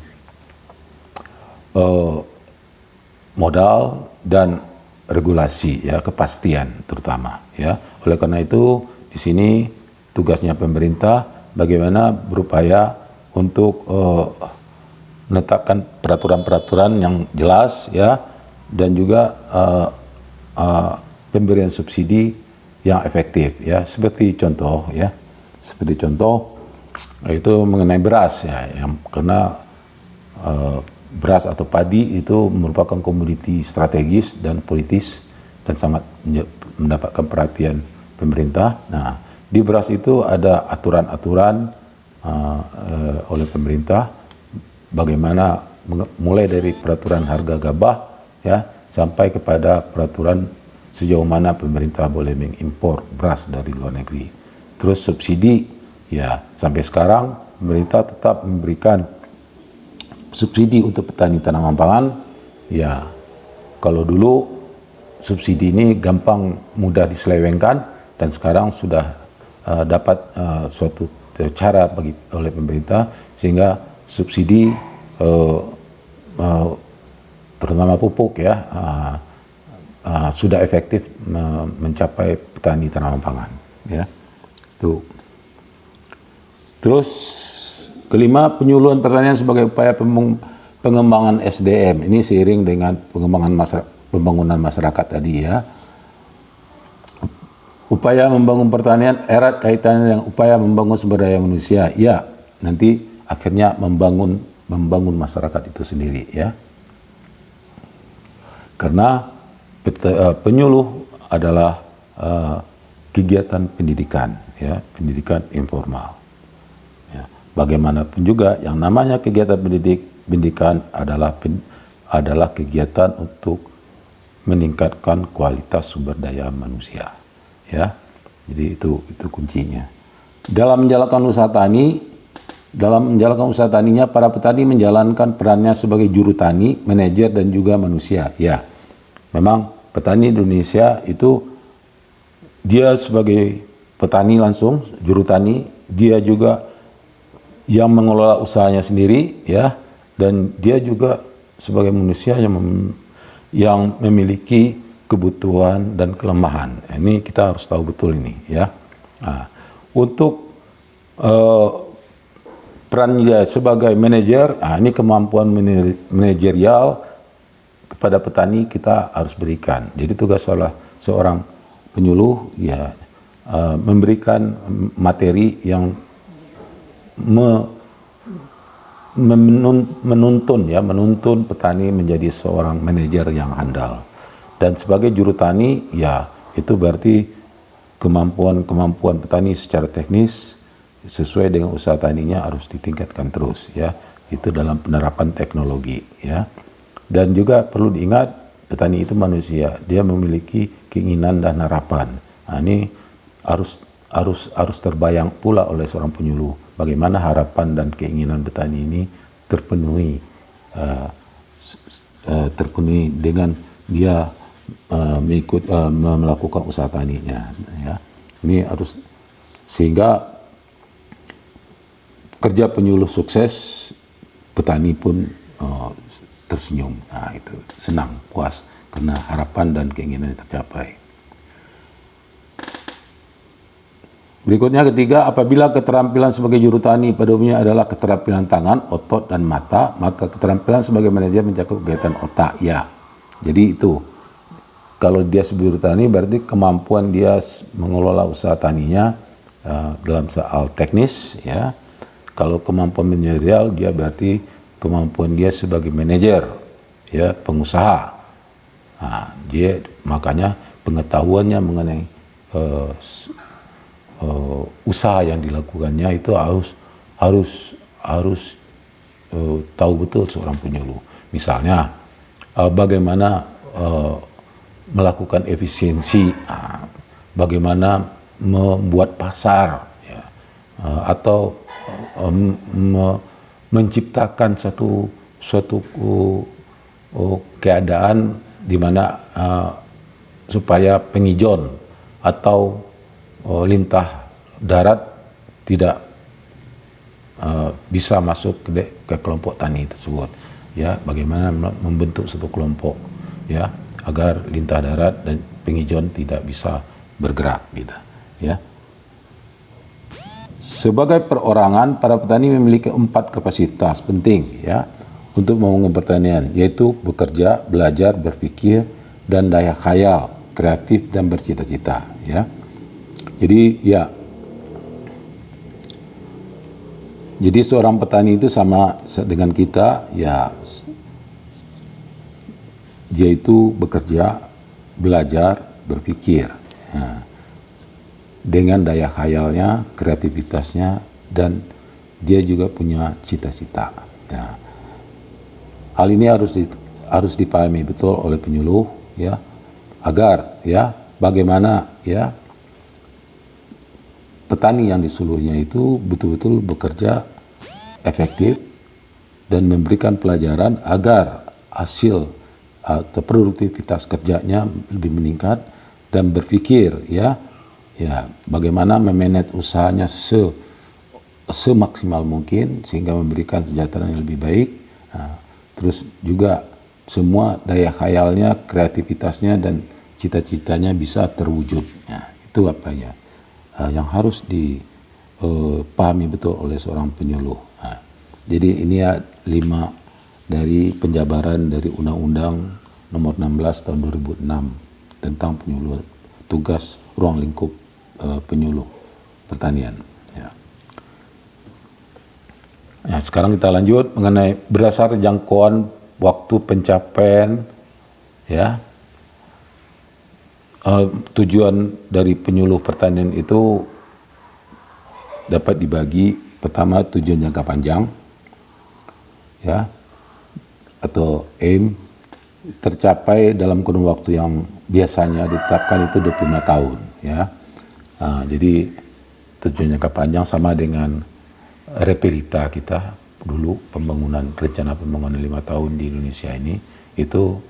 modal dan regulasi, ya, kepastian terutama, ya. Oleh karena itu di sini tugasnya pemerintah bagaimana berupaya untuk menetapkan peraturan-peraturan yang jelas, ya, dan juga pemberian subsidi yang efektif, ya. Seperti contoh itu mengenai beras, ya, yang karena beras atau padi itu merupakan komoditi strategis dan politis dan sangat mendapatkan perhatian pemerintah. Nah, di beras itu ada aturan-aturan oleh pemerintah, bagaimana mulai dari peraturan harga gabah, ya, sampai kepada peraturan sejauh mana pemerintah boleh mengimpor beras dari luar negeri. Terus subsidi, ya, sampai sekarang pemerintah tetap memberikan subsidi untuk petani tanaman pangan, ya. Kalau dulu subsidi ini gampang mudah diselewengkan, dan sekarang sudah dapat suatu cara oleh pemerintah sehingga subsidi terutama pupuk, ya, sudah efektif mencapai petani tanaman pangan, ya. Tuh. Terus kelima, penyuluhan pertanian sebagai upaya pengembangan SDM. Ini seiring dengan pembangunan masyarakat tadi, ya. Upaya membangun pertanian erat kaitannya dengan upaya membangun sumber daya manusia. Ya, nanti akhirnya membangun masyarakat itu sendiri, ya. Karena penyuluh adalah kegiatan pendidikan, ya, pendidikan informal. Ya. Bagaimanapun juga yang namanya kegiatan pendidikan adalah kegiatan untuk meningkatkan kualitas sumber daya manusia, ya. Jadi itu kuncinya. Dalam menjalankan usaha taninya, para petani menjalankan perannya sebagai juru tani, manajer, dan juga manusia. Ya, memang petani Indonesia itu dia sebagai petani langsung, juru tani, dia juga yang mengelola usahanya sendiri, ya, dan dia juga sebagai manusia yang memiliki kebutuhan dan kelemahan. Ini kita harus tahu betul ini, ya. Nah, untuk peran dia sebagai manajer, ini kemampuan manajerial kepada petani kita harus berikan. Jadi tugas seorang penyuluh, ya, memberikan materi yang menuntun petani menjadi seorang manajer yang handal. Dan sebagai juru tani, ya, itu berarti kemampuan petani secara teknis sesuai dengan usaha taninya harus ditingkatkan terus ya. Itu dalam penerapan teknologi ya. Dan juga perlu diingat petani itu manusia, dia memiliki keinginan dan harapan. Nah, ini harus terbayang pula oleh seorang penyuluh bagaimana harapan dan keinginan petani ini terpenuhi dengan dia melakukan usaha taninya ya. Ini harus, sehingga kerja penyuluh sukses, petani pun tersenyum. Nah, itu senang, puas karena harapan dan keinginan tercapai. Berikutnya ketiga, apabila keterampilan sebagai juru tani pada umumnya adalah keterampilan tangan, otot, dan mata, maka keterampilan sebagai manajer mencakup kegiatan otak. Ya, jadi itu. Kalau dia sebagai juru tani berarti kemampuan dia mengelola usaha taninya dalam soal teknis. Ya, kalau kemampuan manajerial dia berarti kemampuan dia sebagai manajer, ya, pengusaha. Nah, dia makanya pengetahuannya mengenai usaha yang dilakukannya itu harus tahu betul seorang penyuluh. Misalnya bagaimana melakukan efisiensi, bagaimana membuat pasar, ya, atau menciptakan suatu keadaan di mana supaya pengijon atau lintah darat tidak bisa masuk ke kelompok tani tersebut. Ya, bagaimana membentuk suatu kelompok ya agar lintah darat dan pengijon tidak bisa bergerak gitu. Ya. Sebagai perorangan, para petani memiliki 4 kapasitas penting ya untuk membangun pertanian, yaitu bekerja, belajar, berpikir, dan daya khayal, kreatif, dan bercita-cita ya. Jadi ya, jadi seorang petani itu sama dengan kita ya, dia itu bekerja, belajar, berpikir. Nah, dengan daya khayalnya, kreativitasnya, dan dia juga punya cita-cita. Ya. Hal ini harus dipahami betul oleh penyuluh ya, agar ya bagaimana ya petani yang disuluhnya itu betul-betul bekerja efektif dan memberikan pelajaran agar hasil atau produktivitas kerjanya lebih meningkat, dan berpikir ya bagaimana memanage usahanya semaksimal mungkin sehingga memberikan kesejahteraan yang lebih baik. Nah, terus juga semua daya khayalnya, kreativitasnya, dan cita-citanya bisa terwujud. Nah, itu apa ya yang harus dipahami betul oleh seorang penyuluh. Nah, jadi ini ya 5 dari penjabaran dari Undang-Undang Nomor 16 Tahun 2006 tentang penyuluh, tugas ruang lingkup penyuluh pertanian. Ya. Nah, sekarang kita lanjut mengenai berdasar jangkauan waktu pencapaian ya. Tujuan dari penyuluh pertanian itu dapat dibagi, pertama tujuan jangka panjang ya, atau aim, tercapai dalam kurun waktu yang biasanya ditetapkan itu 25 tahun ya. Jadi tujuan jangka panjang sama dengan repelita kita dulu, rencana pembangunan 5 tahun di Indonesia ini itu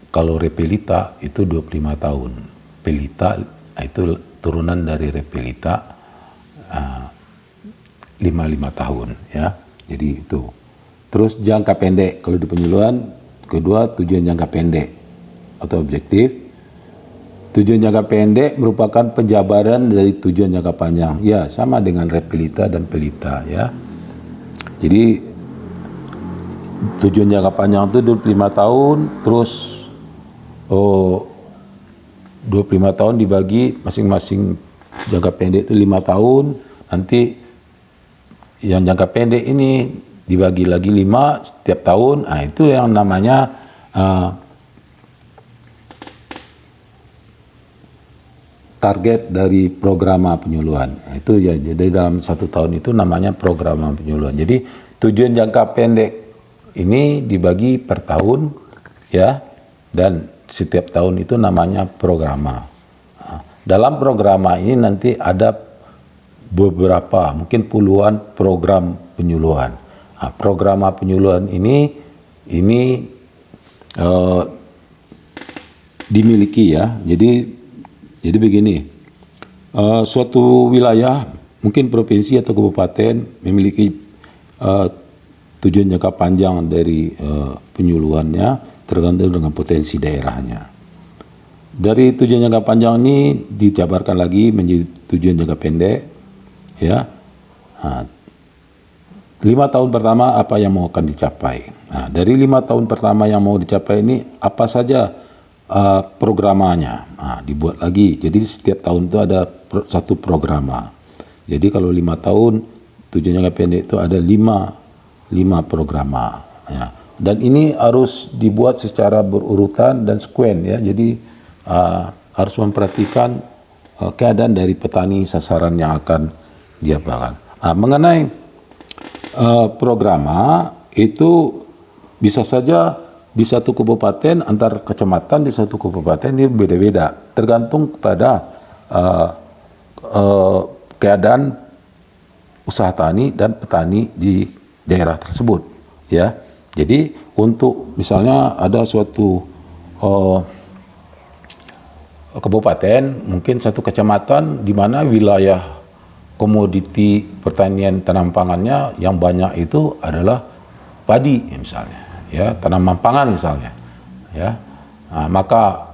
kalau repelita itu 25 tahun. Pelita itu turunan dari repelita 55 tahun ya. Jadi itu. Terus jangka pendek, kalau di penyuluhan kedua tujuan jangka pendek atau objektif. Tujuan jangka pendek merupakan penjabaran dari tujuan jangka panjang. Ya, sama dengan repelita dan pelita ya. Jadi tujuan jangka panjang itu 25 tahun, terus 25 tahun dibagi masing-masing jangka pendek itu 5 tahun. Nanti yang jangka pendek ini dibagi lagi 5 setiap tahun. Nah, itu yang namanya target dari program penyuluhan. Itu ya, jadi dalam 1 tahun itu namanya program penyuluhan. Jadi tujuan jangka pendek ini dibagi per tahun ya, dan setiap tahun itu namanya program. Nah, dalam program ini nanti ada beberapa, mungkin puluhan program penyuluhan. Nah, program penyuluhan ini dimiliki ya. Jadi begini, suatu wilayah, mungkin provinsi atau kabupaten memiliki tujuan jangka panjang dari penyuluhannya tergantung dengan potensi daerahnya. Dari tujuan jangka panjang ini dijabarkan lagi menjadi tujuan jangka pendek, ya. Nah, 5 tahun pertama apa yang mau akan dicapai. Nah, dari 5 tahun pertama yang mau dicapai ini apa saja programanya. Nah, dibuat lagi. Jadi setiap tahun itu ada satu programa. Jadi kalau 5 tahun tujuan jangka pendek itu ada 5 programa. Ya. Dan ini harus dibuat secara berurutan dan sekuen ya. Jadi harus memperhatikan keadaan dari petani sasaran yang akan diapakan. Nah, mengenai programa itu bisa saja di satu kabupaten, antar kecamatan di satu kabupaten ini beda-beda, tergantung kepada keadaan usaha tani dan petani di daerah tersebut ya. Jadi untuk misalnya ada suatu kabupaten, mungkin satu kecamatan di mana wilayah komoditi pertanian tanam pangannya yang banyak itu adalah padi misalnya, ya, tanaman pangan misalnya, ya. Nah, maka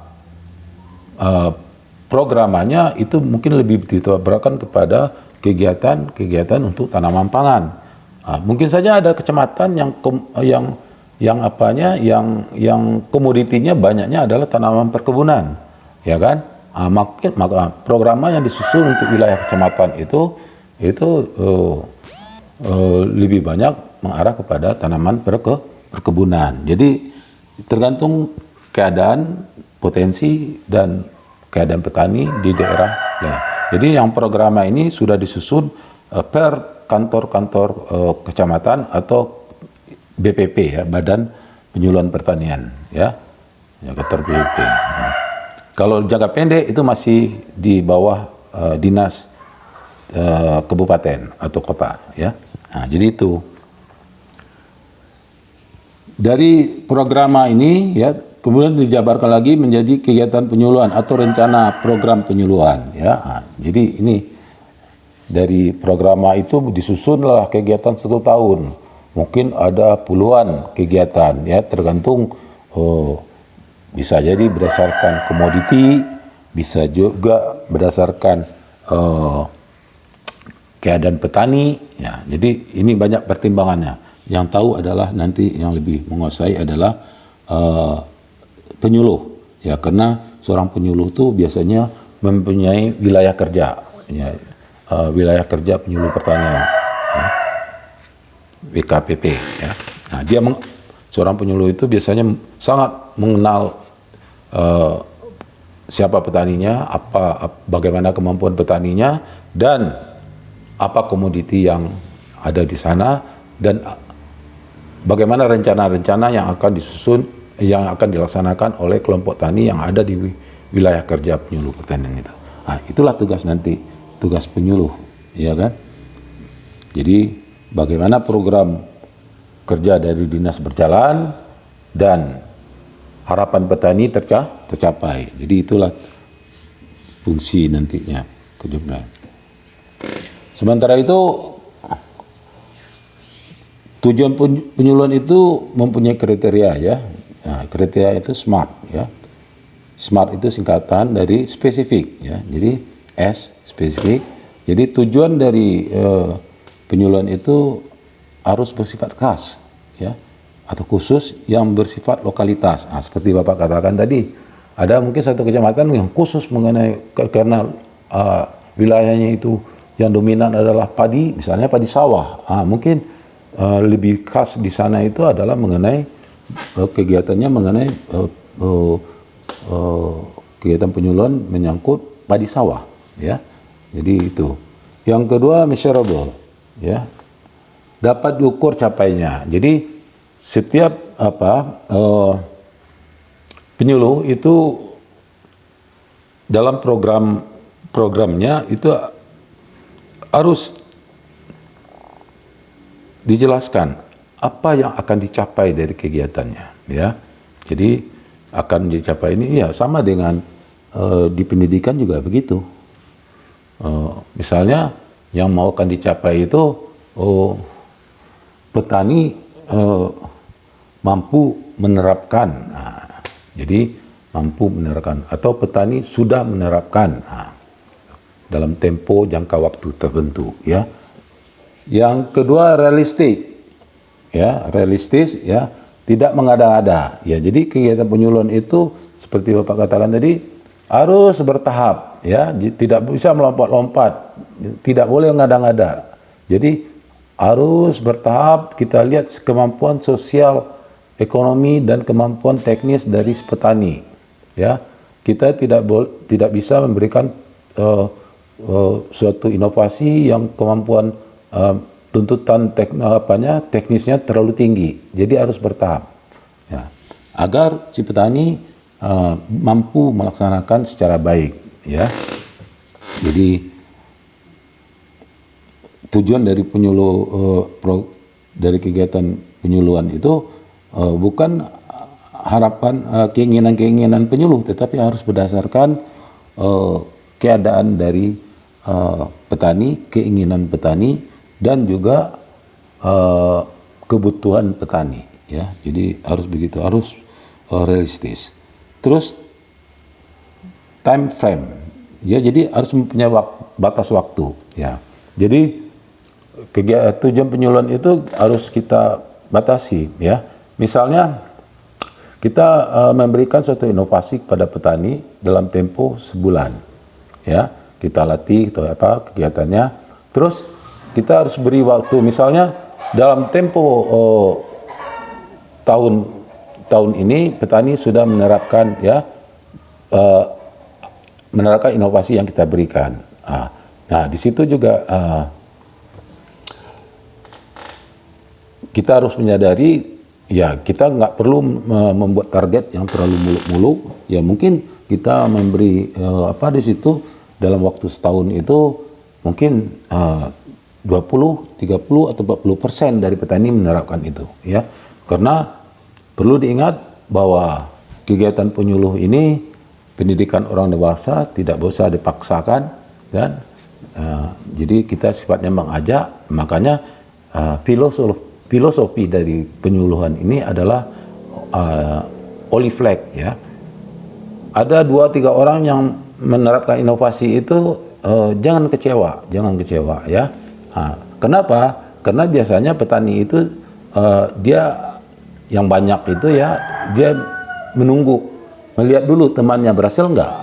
programnya itu mungkin lebih ditabarkan kepada kegiatan untuk tanaman pangan. Nah, mungkin saja ada kecamatan yang komoditinya banyaknya adalah tanaman perkebunan, ya kan? Maka programnya yang disusun untuk wilayah kecamatan itu lebih banyak mengarah kepada tanaman perkebunan. Jadi tergantung keadaan, potensi dan keadaan petani di daerah. Ya. Jadi yang program ini sudah disusun per kantor-kantor kecamatan atau BPP ya, Badan Penyuluhan Pertanian ya, kantor BPP. Nah, kalau jangka pendek itu masih di bawah dinas kabupaten atau kota ya. Nah, jadi itu dari program ini ya, kemudian dijabarkan lagi menjadi kegiatan penyuluhan atau rencana program penyuluhan ya. Nah, jadi ini dari program itu disusunlah kegiatan 1 tahun. Mungkin ada puluhan kegiatan ya, tergantung bisa jadi berdasarkan komoditi, bisa juga berdasarkan keadaan petani ya. Jadi ini banyak pertimbangannya. Yang tahu adalah nanti yang lebih menguasai adalah penyuluh ya, karena seorang penyuluh itu biasanya mempunyai wilayah kerja ya, wilayah kerja penyuluh pertanian ya, WKPP ya. Nah, seorang penyuluh itu biasanya sangat mengenal siapa petaninya, bagaimana kemampuan petaninya, dan apa komoditi yang ada di sana, dan bagaimana rencana-rencana yang akan disusun, yang akan dilaksanakan oleh kelompok tani yang ada di wilayah kerja penyuluh pertanian itu. Nah, itulah tugas penyuluh, ya kan? Jadi bagaimana program kerja dari dinas berjalan dan harapan petani tercapai. Jadi itulah fungsi nantinya ke depan. Sementara itu tujuan penyuluhan itu mempunyai kriteria ya. Nah, kriteria itu SMART ya. SMART itu singkatan dari spesifik ya. Jadi S spesifik. Jadi tujuan dari penyuluhan itu harus bersifat khas ya, atau khusus yang bersifat lokalitas. Nah, seperti Bapak katakan tadi, ada mungkin satu kecamatan yang khusus mengenai karena wilayahnya itu yang dominan adalah padi, misalnya padi sawah. Mungkin lebih khas di sana itu adalah mengenai kegiatannya mengenai kegiatan penyuluhan menyangkut padi sawah, ya. Jadi itu. Yang kedua measurable, ya. Dapat diukur capainya. Jadi setiap penyuluh itu dalam programnya itu harus dijelaskan apa yang akan dicapai dari kegiatannya, ya. Jadi akan dicapai ini ya sama dengan di pendidikan juga begitu. Misalnya yang mau akan dicapai itu petani mampu menerapkan, jadi mampu menerapkan atau petani sudah menerapkan dalam tempo jangka waktu tertentu, ya. Yang kedua realistis, ya, tidak mengada-ada, ya. Jadi kegiatan penyuluhan itu seperti Bapak katakan tadi harus bertahap, ya, tidak bisa melompat-lompat, tidak boleh ngada-ngada. Jadi harus bertahap, kita lihat kemampuan sosial, ekonomi dan kemampuan teknis dari petani, ya. Kita tidak bisa memberikan suatu inovasi yang kemampuan tuntutan teknisnya terlalu tinggi. Jadi harus bertahap, ya, agar si petani mampu melaksanakan secara baik, ya. Jadi tujuan dari dari kegiatan penyuluhan itu bukan harapan keinginan-keinginan penyuluh, tetapi harus berdasarkan keadaan dari petani, keinginan petani dan juga kebutuhan petani, ya. Jadi harus begitu, harus realistis. Terus time frame, ya, jadi harus mempunyai batas waktu, ya. Jadi tujuan penyuluhan itu harus kita batasi, ya. Misalnya kita memberikan suatu inovasi kepada petani dalam tempo sebulan, ya. Kita latih atau kegiatannya. Terus kita harus beri waktu, misalnya dalam tempo tahun ini petani sudah menerapkan, ya, menerapkan inovasi yang kita berikan. Nah, di situ juga kita harus menyadari, ya, kita nggak perlu membuat target yang terlalu muluk-muluk. Ya, mungkin kita memberi di situ dalam waktu setahun itu mungkin 20, 30 atau 40% dari petani menerapkan itu, ya. Karena perlu diingat bahwa kegiatan penyuluh ini pendidikan orang dewasa, tidak bisa dipaksakan, dan jadi kita sifatnya mengajak. Makanya filosofi dari penyuluhan ini adalah olive flag, ya. Ada 2-3 orang yang menerapkan inovasi itu, jangan kecewa, ya. Kenapa? Karena biasanya petani itu dia yang banyak itu, ya, dia menunggu, melihat dulu temannya berhasil nggak.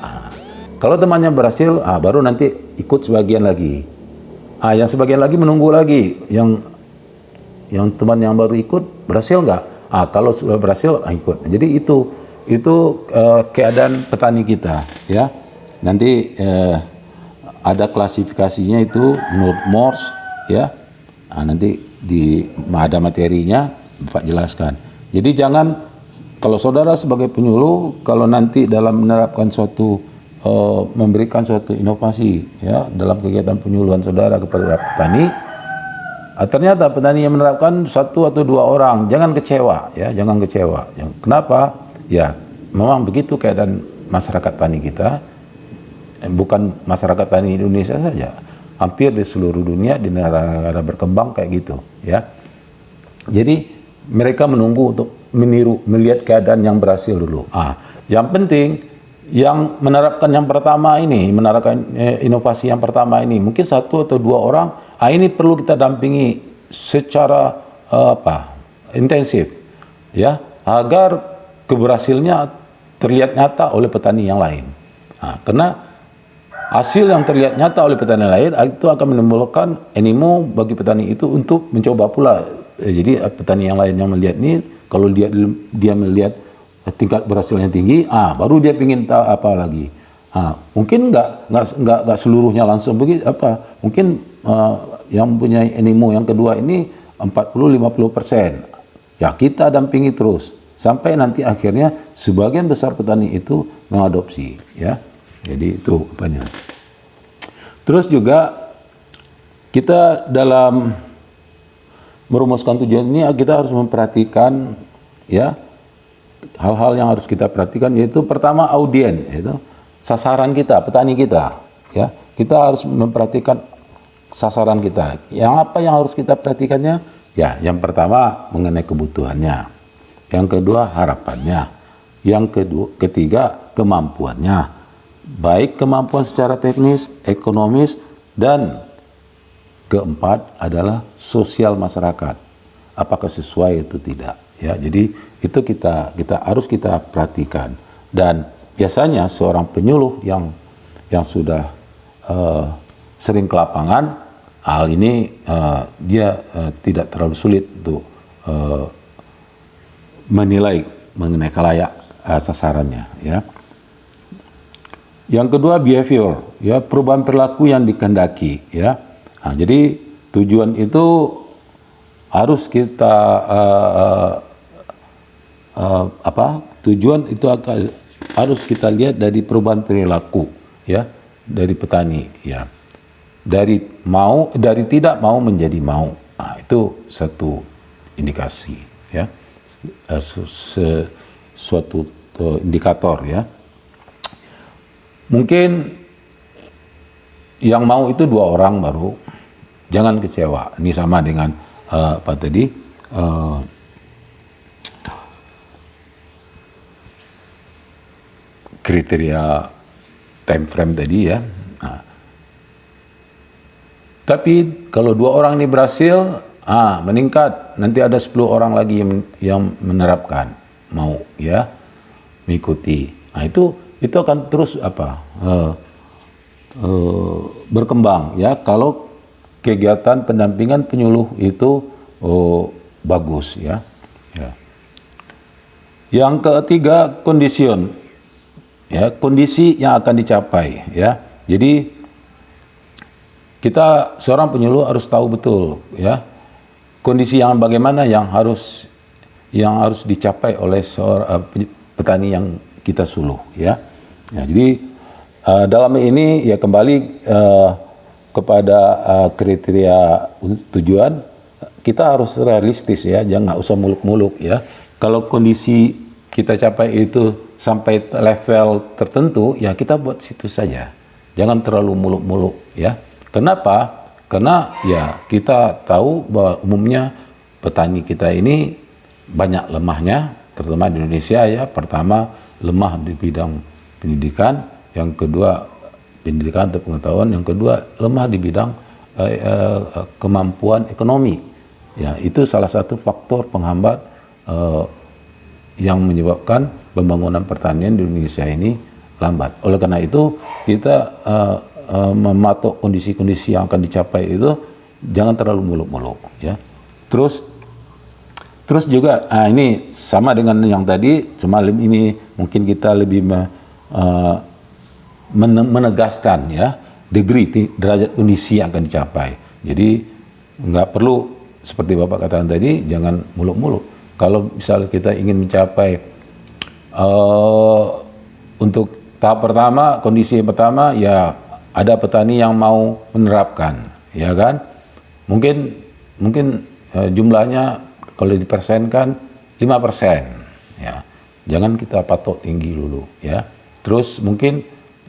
Kalau temannya berhasil, baru nanti ikut sebagian lagi. Yang sebagian lagi menunggu lagi, yang teman yang baru ikut berhasil nggak. Kalau sudah berhasil, ikut. Jadi itu keadaan petani kita, ya. Nanti ada klasifikasinya itu menurut Morse, ya. Nanti ada materinya Bapak jelaskan. Jadi jangan, kalau saudara sebagai penyuluh, kalau nanti dalam menerapkan memberikan suatu inovasi, ya, dalam kegiatan penyuluhan saudara kepada petani, ternyata petani yang menerapkan 1 atau 2 orang, jangan kecewa, ya, jangan kecewa. Kenapa? Ya, memang begitu keadaan masyarakat tani kita, bukan masyarakat tani Indonesia saja, hampir di seluruh dunia, di negara-negara berkembang kayak gitu, ya. Jadi mereka menunggu untuk melihat keadaan yang berhasil dulu. Yang penting yang menerapkan yang pertama ini, menerapkan inovasi yang pertama ini, mungkin 1 atau 2 orang, ini perlu kita dampingi secara intensif, ya, agar keberhasilannya terlihat nyata oleh petani yang lain. Karena hasil yang terlihat nyata oleh petani lain itu akan menimbulkan animo bagi petani itu untuk mencoba pula. Jadi petani yang lain yang melihat ini, kalau dia melihat tingkat berhasilnya tinggi, baru dia ingin tahu apa lagi. Mungkin nggak seluruhnya langsung begitu mungkin yang punya animo yang kedua ini 40-50%. Ya kita dampingi terus sampai nanti akhirnya sebagian besar petani itu mengadopsi, ya. Jadi itu apanya. Terus juga kita dalam merumuskan tujuan ini kita harus memperhatikan, ya, hal-hal yang harus kita perhatikan, yaitu pertama audien, yaitu sasaran kita, petani kita, ya. Kita harus memperhatikan sasaran kita. Yang apa yang harus kita perhatikannya? Ya, yang pertama mengenai kebutuhannya, yang kedua harapannya, yang ketiga kemampuannya, baik kemampuan secara teknis, ekonomis, dan keempat adalah sosial masyarakat. Apakah sesuai atau tidak? Ya, jadi itu kita harus kita perhatikan. Dan biasanya seorang penyuluh yang sudah sering ke lapangan, hal ini dia tidak terlalu sulit untuk menilai mengenai kelayak sasarannya, ya. Yang kedua behavior, ya, perubahan perilaku yang dikehendaki, ya. Jadi tujuan itu harus kita tujuan itu harus kita lihat dari perubahan perilaku, ya, dari petani, ya. Dari tidak mau menjadi mau. Itu satu indikasi, ya. Suatu indikator, ya. Mungkin yang mau itu 2 orang baru, jangan kecewa. Ini sama dengan kriteria time frame tadi, ya. Tapi kalau 2 orang ini berhasil, meningkat, nanti ada 10 orang lagi yang menerapkan, mau, ya, mengikuti. Itu akan terus berkembang, ya, kalau kegiatan pendampingan penyuluh itu bagus, ya. Yang ketiga condition, ya, kondisi yang akan dicapai, ya. Jadi kita seorang penyuluh harus tahu betul, ya, kondisi yang bagaimana yang harus dicapai oleh seorang petani yang kita suluh, ya. Jadi dalam ini ya kembali kepada kriteria tujuan, kita harus realistis, ya, jangan nggak usah muluk-muluk, ya. Kalau kondisi kita capai itu sampai level tertentu, ya kita buat situ saja, jangan terlalu muluk-muluk, ya. Kenapa? Karena ya kita tahu bahwa umumnya petani kita ini banyak lemahnya, terutama di Indonesia, ya. Pertama, lemah di bidang pendidikan, yang kedua pendidikan atau pengetahuan, yang kedua lemah di bidang kemampuan ekonomi. Ya, itu salah satu faktor penghambat yang menyebabkan pembangunan pertanian di Indonesia ini lambat. Oleh karena itu kita mematok kondisi-kondisi yang akan dicapai itu jangan terlalu muluk-muluk, ya. Terus juga ini sama dengan yang tadi, cuma ini mungkin kita lebih menegaskan, ya, derajat kondisi yang akan dicapai. Jadi nggak perlu seperti Bapak katakan tadi, jangan muluk-muluk. Kalau misalnya kita ingin mencapai untuk tahap pertama, kondisi pertama, ya ada petani yang mau menerapkan, ya kan? Mungkin jumlahnya kalau dipersenkan 5%, ya. Jangan kita patok tinggi dulu, ya. Terus mungkin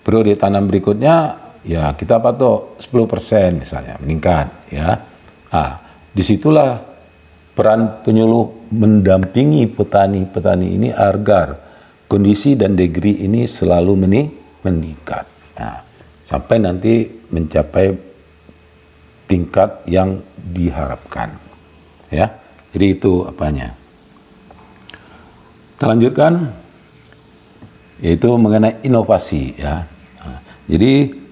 periode tanam berikutnya, ya kita patok 10% misalnya, meningkat, ya. Disitulah peran penyuluh mendampingi petani-petani ini agar kondisi dan degree ini selalu meningkat. Sampai nanti mencapai tingkat yang diharapkan, ya. Jadi itu apanya. Kita lanjutkan, yaitu mengenai inovasi, ya. Jadi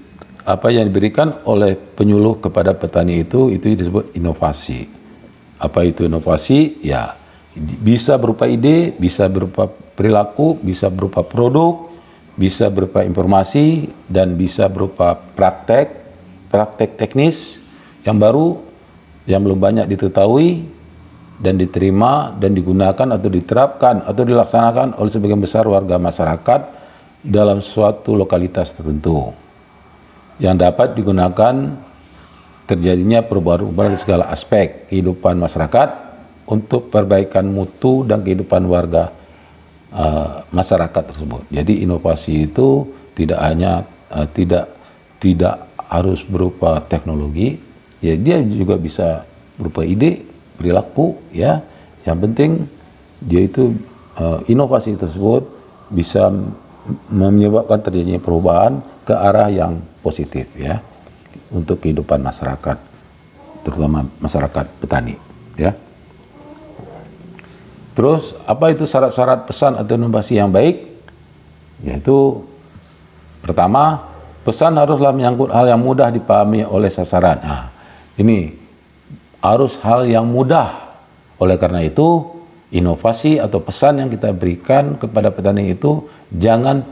apa yang diberikan oleh penyuluh kepada petani itu disebut inovasi. Apa itu inovasi? Ya, bisa berupa ide, bisa berupa perilaku, bisa berupa produk, bisa berupa informasi dan bisa berupa praktek teknis yang baru yang belum banyak diketahui dan diterima dan digunakan atau diterapkan atau dilaksanakan oleh sebagian besar warga masyarakat dalam suatu lokalitas tertentu yang dapat digunakan terjadinya perubahan-perubahan di segala aspek kehidupan masyarakat untuk perbaikan mutu dan kehidupan warga masyarakat tersebut. Jadi inovasi itu tidak hanya tidak harus berupa teknologi, ya dia juga bisa berupa ide, perilaku, ya. Yang penting dia itu inovasi tersebut bisa menyebabkan terjadinya perubahan ke arah yang positif, ya, untuk kehidupan masyarakat, terutama masyarakat petani, ya. Terus apa itu syarat-syarat pesan atau inovasi yang baik? Yaitu pertama, pesan haruslah menyangkut hal yang mudah dipahami oleh sasaran. Nah, ini harus hal yang mudah. Oleh karena itu, inovasi atau pesan yang kita berikan kepada petani itu jangan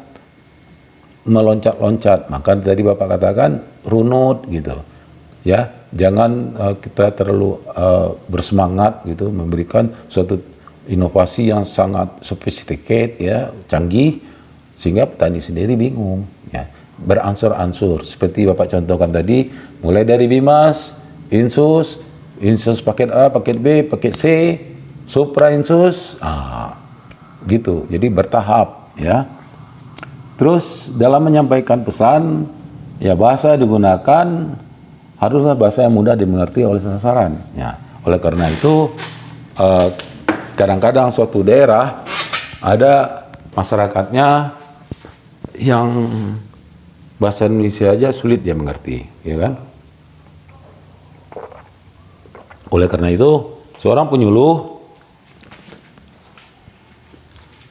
meloncat-loncat. Maka tadi Bapak katakan runut gitu. Ya, jangan kita terlalu bersemangat gitu memberikan suatu inovasi yang sangat sophisticated, ya, canggih, sehingga petani sendiri bingung, ya. Beransur-ansur seperti Bapak contohkan tadi, mulai dari Bimas, Insus paket A, paket B, paket C, Supra Insus, gitu. Jadi bertahap, ya. Terus dalam menyampaikan pesan, ya, bahasa digunakan haruslah bahasa yang mudah dimengerti oleh sasaran, ya. Oleh karena itu kadang-kadang suatu daerah ada masyarakatnya yang bahasa Indonesia aja sulit dia mengerti, ya kan? Oleh karena itu, seorang penyuluh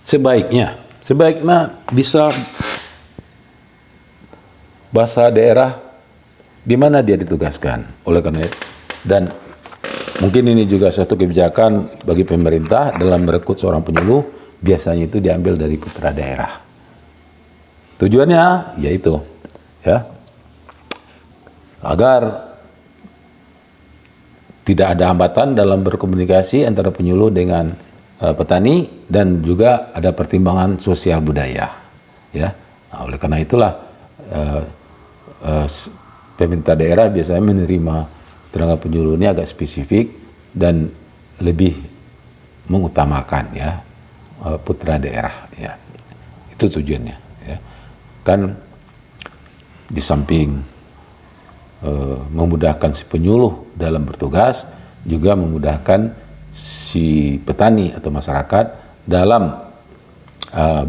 sebaiknya bisa bahasa daerah di mana dia ditugaskan. Oleh karena itu, dan mungkin ini juga suatu kebijakan bagi pemerintah dalam merekrut seorang penyuluh, biasanya itu diambil dari putra daerah. Tujuannya yaitu, ya, agar tidak ada hambatan dalam berkomunikasi antara penyuluh dengan petani, dan juga ada pertimbangan sosial budaya, ya. Nah, oleh karena itulah pemerintah daerah biasanya menerima tenaga penyuluh ini agak spesifik dan lebih mengutamakan, ya, putra daerah, ya. Itu tujuannya, ya. Kan di samping memudahkan si penyuluh dalam bertugas, juga memudahkan si petani atau masyarakat dalam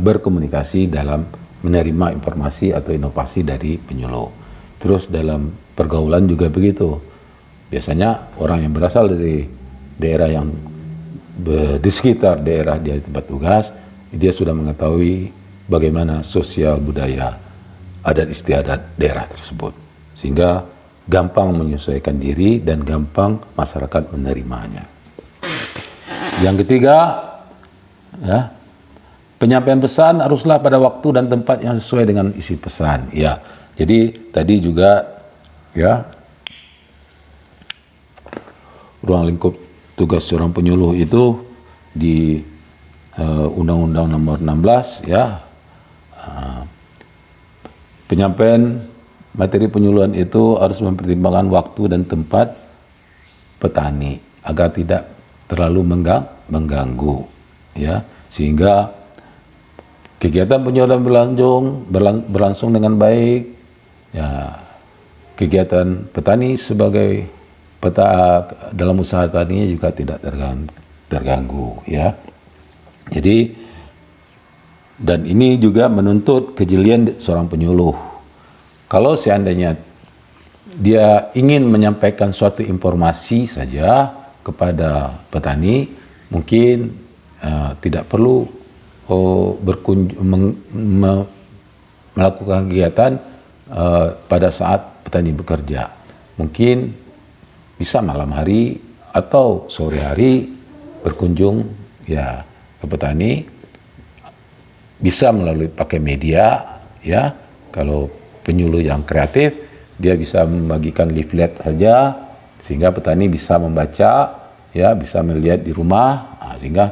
berkomunikasi, dalam menerima informasi atau inovasi dari penyuluh. Terus dalam pergaulan juga begitu. Biasanya orang yang berasal dari daerah yang di sekitar daerah dia tempat tugas, dia sudah mengetahui bagaimana sosial budaya adat istiadat daerah tersebut, sehingga gampang menyesuaikan diri dan gampang masyarakat menerimanya. Yang ketiga, ya, penyampaian pesan haruslah pada waktu dan tempat yang sesuai dengan isi pesan. Ya, jadi tadi juga, ya, ruang lingkup tugas seorang penyuluh itu di Undang-Undang Nomor 16, ya, penyampaian materi penyuluhan itu harus mempertimbangkan waktu dan tempat petani agar tidak terlalu mengganggu, ya, sehingga kegiatan penyuluhan berlangsung dengan baik, ya. Kegiatan petani sebagai dalam usaha taninya juga tidak terganggu, ya. Jadi, dan ini juga menuntut kejelian seorang penyuluh. Kalau seandainya dia ingin menyampaikan suatu informasi saja kepada petani, mungkin tidak perlu melakukan kegiatan pada saat petani bekerja. Mungkin bisa malam hari atau sore hari berkunjung, ya, ke petani, bisa melalui pakai media, ya. Kalau penyuluh yang kreatif, dia bisa membagikan leaflet saja sehingga petani bisa membaca, ya, bisa melihat di rumah, sehingga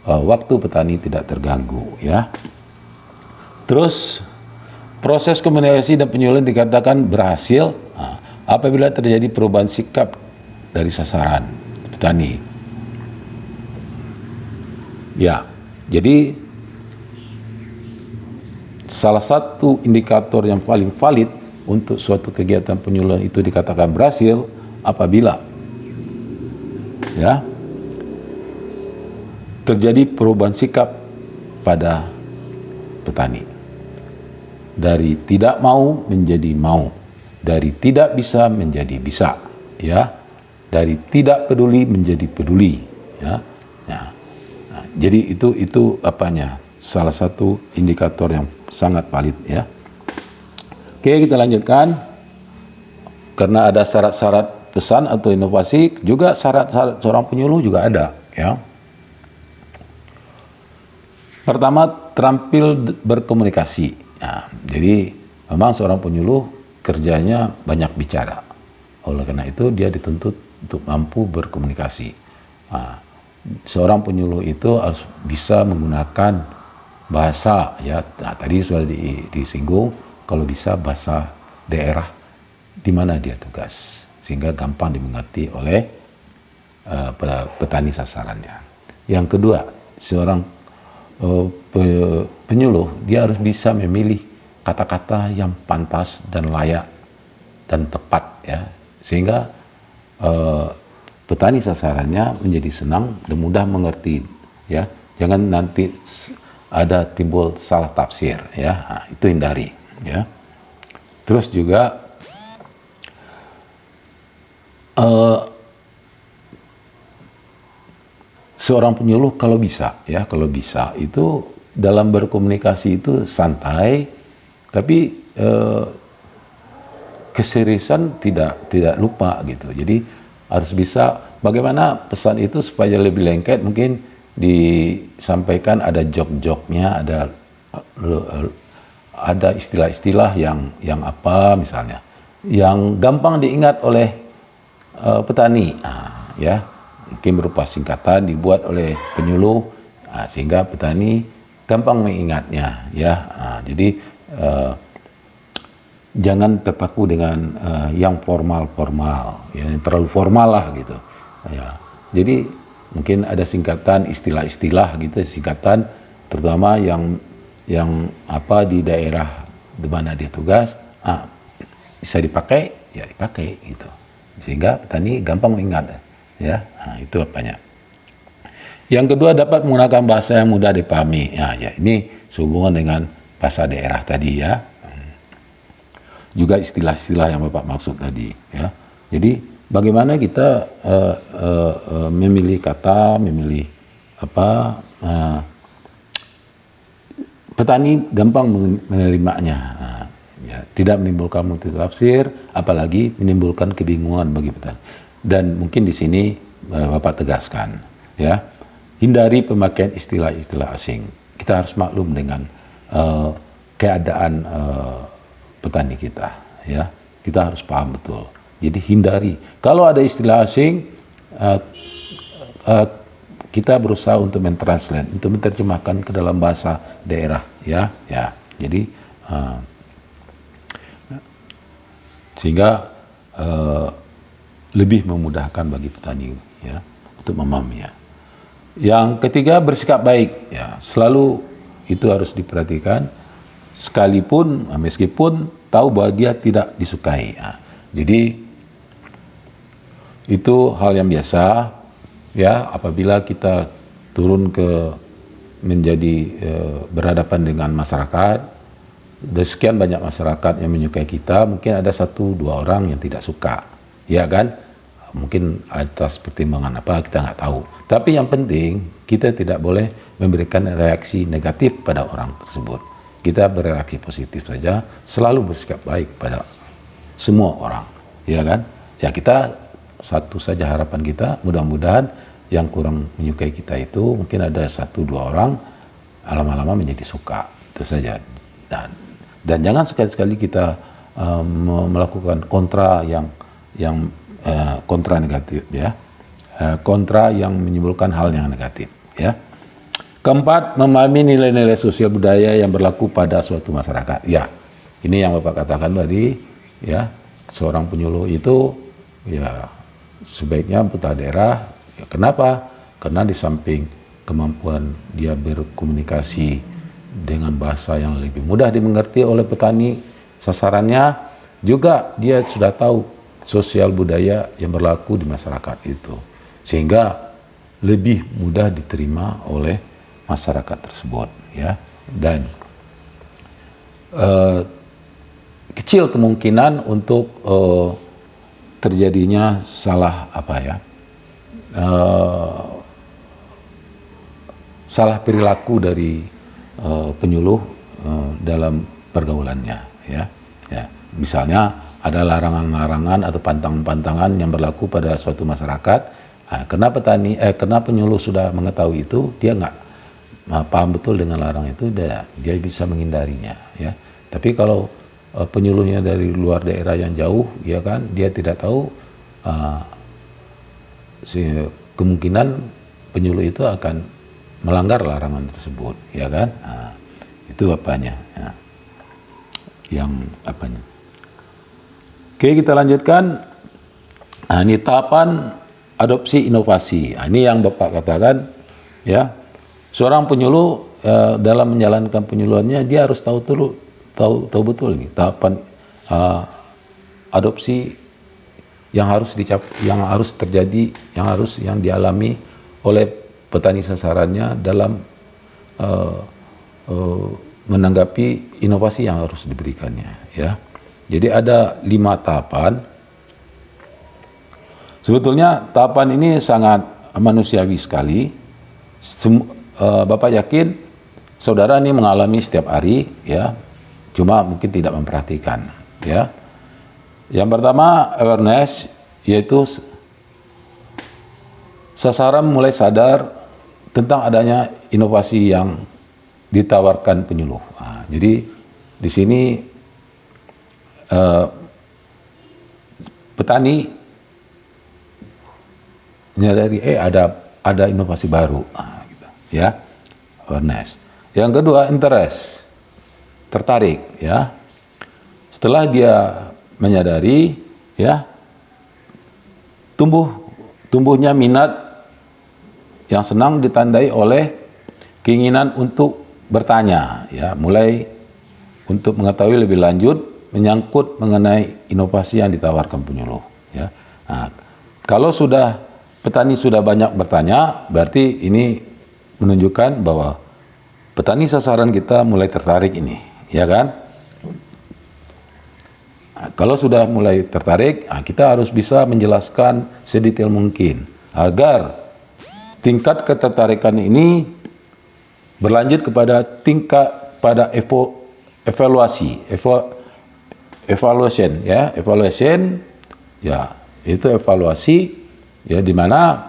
waktu petani tidak terganggu, ya. Terus proses komunikasi dan penyuluhan dikatakan berhasil apabila terjadi perubahan sikap dari sasaran petani. Ya, jadi salah satu indikator yang paling valid untuk suatu kegiatan penyuluhan itu dikatakan berhasil apabila, ya, terjadi perubahan sikap pada petani. Dari tidak mau menjadi mau, dari tidak bisa menjadi bisa, ya, dari tidak peduli menjadi peduli, ya. Nah, jadi itu apanya? Salah satu indikator yang sangat valid, ya. Oke, kita lanjutkan. Karena ada syarat-syarat pesan atau inovasi, juga syarat-syarat seorang penyuluh juga ada, ya. Pertama, terampil berkomunikasi. Nah, jadi memang seorang penyuluh kerjanya banyak bicara. Oleh karena itu dia dituntut untuk mampu berkomunikasi. Nah, seorang penyuluh itu harus bisa menggunakan bahasa, ya. Nah, tadi sudah disinggung, kalau bisa bahasa daerah di mana dia tugas, sehingga gampang dimengerti oleh petani sasarannya. Yang kedua, seorang penyuluh dia harus bisa memilih kata-kata yang pantas dan layak dan tepat, ya, sehingga petani sasarannya menjadi senang dan mudah mengerti, ya. Jangan nanti ada timbul salah tafsir, ya. Nah, itu hindari, ya. Terus juga seorang penyuluh kalau bisa, ya, kalau bisa itu dalam berkomunikasi itu santai, tapi keseriusan tidak lupa gitu. Jadi harus bisa bagaimana pesan itu supaya lebih lengket, mungkin disampaikan ada jok-joknya, ada istilah-istilah yang apa misalnya, yang gampang diingat oleh petani, ya, mungkin berupa singkatan dibuat oleh penyuluh, sehingga petani gampang mengingatnya, ya. Jadi jangan terpaku dengan yang formal-formal, ya, yang terlalu formal lah gitu, ya. Jadi mungkin ada singkatan, istilah-istilah gitu, singkatan terutama yang apa di daerah di mana dia tugas, bisa dipakai, ya dipakai gitu, sehingga petani gampang mengingat, ya. Nah, itu apanya. Yang kedua, dapat menggunakan bahasa yang mudah dipahami. Ya, ini sehubungan dengan bahasa daerah tadi, ya. Juga istilah-istilah yang Bapak maksud tadi, ya. Jadi bagaimana kita memilih kata, memilih apa, petani gampang menerimanya, ya, tidak menimbulkan multitafsir, apalagi menimbulkan kebingungan bagi petani. Dan mungkin di sini Bapak tegaskan, ya, hindari pemakaian istilah-istilah asing. Kita harus maklum dengan keadaan petani kita, ya. Kita harus paham betul. Jadi hindari. Kalau ada istilah asing, kita berusaha untuk mentranslate, untuk menerjemahkan ke dalam bahasa daerah, ya. Jadi sehingga lebih memudahkan bagi petani, ya, untuk memahaminya. Yang ketiga, bersikap baik, ya. Selalu itu harus diperhatikan, sekalipun meskipun tahu bahwa dia tidak disukai. Jadi itu hal yang biasa, ya, apabila kita turun ke menjadi berhadapan dengan masyarakat, dan sekian banyak masyarakat yang menyukai kita, mungkin ada 1-2 orang yang tidak suka, ya kan? Mungkin atas pertimbangan apa kita nggak tahu. Tapi yang penting kita tidak boleh memberikan reaksi negatif pada orang tersebut. Kita bereaksi positif saja, selalu bersikap baik pada semua orang, ya kan? Ya, kita satu saja harapan kita, mudah-mudahan yang kurang menyukai kita itu mungkin ada 1-2 orang lama-lama menjadi suka, itu saja. Dan Dan jangan sekali-sekali kita melakukan kontra yang kontra negatif, ya. Kontra yang menimbulkan hal yang negatif, ya. Keempat, memahami nilai-nilai sosial budaya yang berlaku pada suatu masyarakat. Ya, ini yang Bapak katakan tadi, ya, seorang penyuluh itu ya sebaiknya putra daerah. Ya, kenapa? Karena di samping kemampuan dia berkomunikasi dengan bahasa yang lebih mudah dimengerti oleh petani sasarannya, juga dia sudah tahu sosial budaya yang berlaku di masyarakat itu, sehingga lebih mudah diterima oleh masyarakat tersebut, ya. Dan kecil kemungkinan untuk terjadinya salah salah perilaku dari penyuluh dalam pergaulannya, ya. Ya, misalnya ada larangan-larangan atau pantangan-pantangan yang berlaku pada suatu masyarakat. Nah, karena penyuluh sudah mengetahui itu, dia nggak paham betul dengan larang itu, dia bisa menghindarinya, ya. Tapi kalau penyuluhnya dari luar daerah yang jauh, ya kan, dia tidak tahu, kemungkinan penyuluh itu akan melanggar larangan tersebut, ya kan. Nah, itu apanya, ya. Yang apanya. Oke, kita lanjutkan. Nah, ini tahapan adopsi inovasi. Nah, ini yang Bapak katakan, ya. Seorang penyuluh dalam menjalankan penyuluhannya, dia harus tahu betul nih tahapan adopsi yang harus terjadi, yang dialami oleh petani sasarannya dalam menanggapi inovasi yang harus diberikannya, ya. Jadi ada 5 tahapan. Sebetulnya tahapan ini sangat manusiawi sekali. Bapak yakin saudara ini mengalami setiap hari, ya, cuma mungkin tidak memperhatikan, ya. Yang pertama, awareness, yaitu sasaran mulai sadar tentang adanya inovasi yang ditawarkan penyuluh. Nah, jadi di sini petani menyadari ada inovasi baru. Nah, ya, awareness. Yang kedua, interest, tertarik, ya. Setelah dia menyadari, ya, tumbuhnya minat yang senang ditandai oleh keinginan untuk bertanya, ya, mulai untuk mengetahui lebih lanjut menyangkut mengenai inovasi yang ditawarkan penyuluh, ya. Nah, kalau petani sudah banyak bertanya, berarti ini menunjukkan bahwa petani sasaran kita mulai tertarik ini, ya kan? Nah, kalau sudah mulai tertarik, kita harus bisa menjelaskan sedetail mungkin agar tingkat ketertarikan ini berlanjut kepada evaluation, ya, itu evaluasi, ya, di mana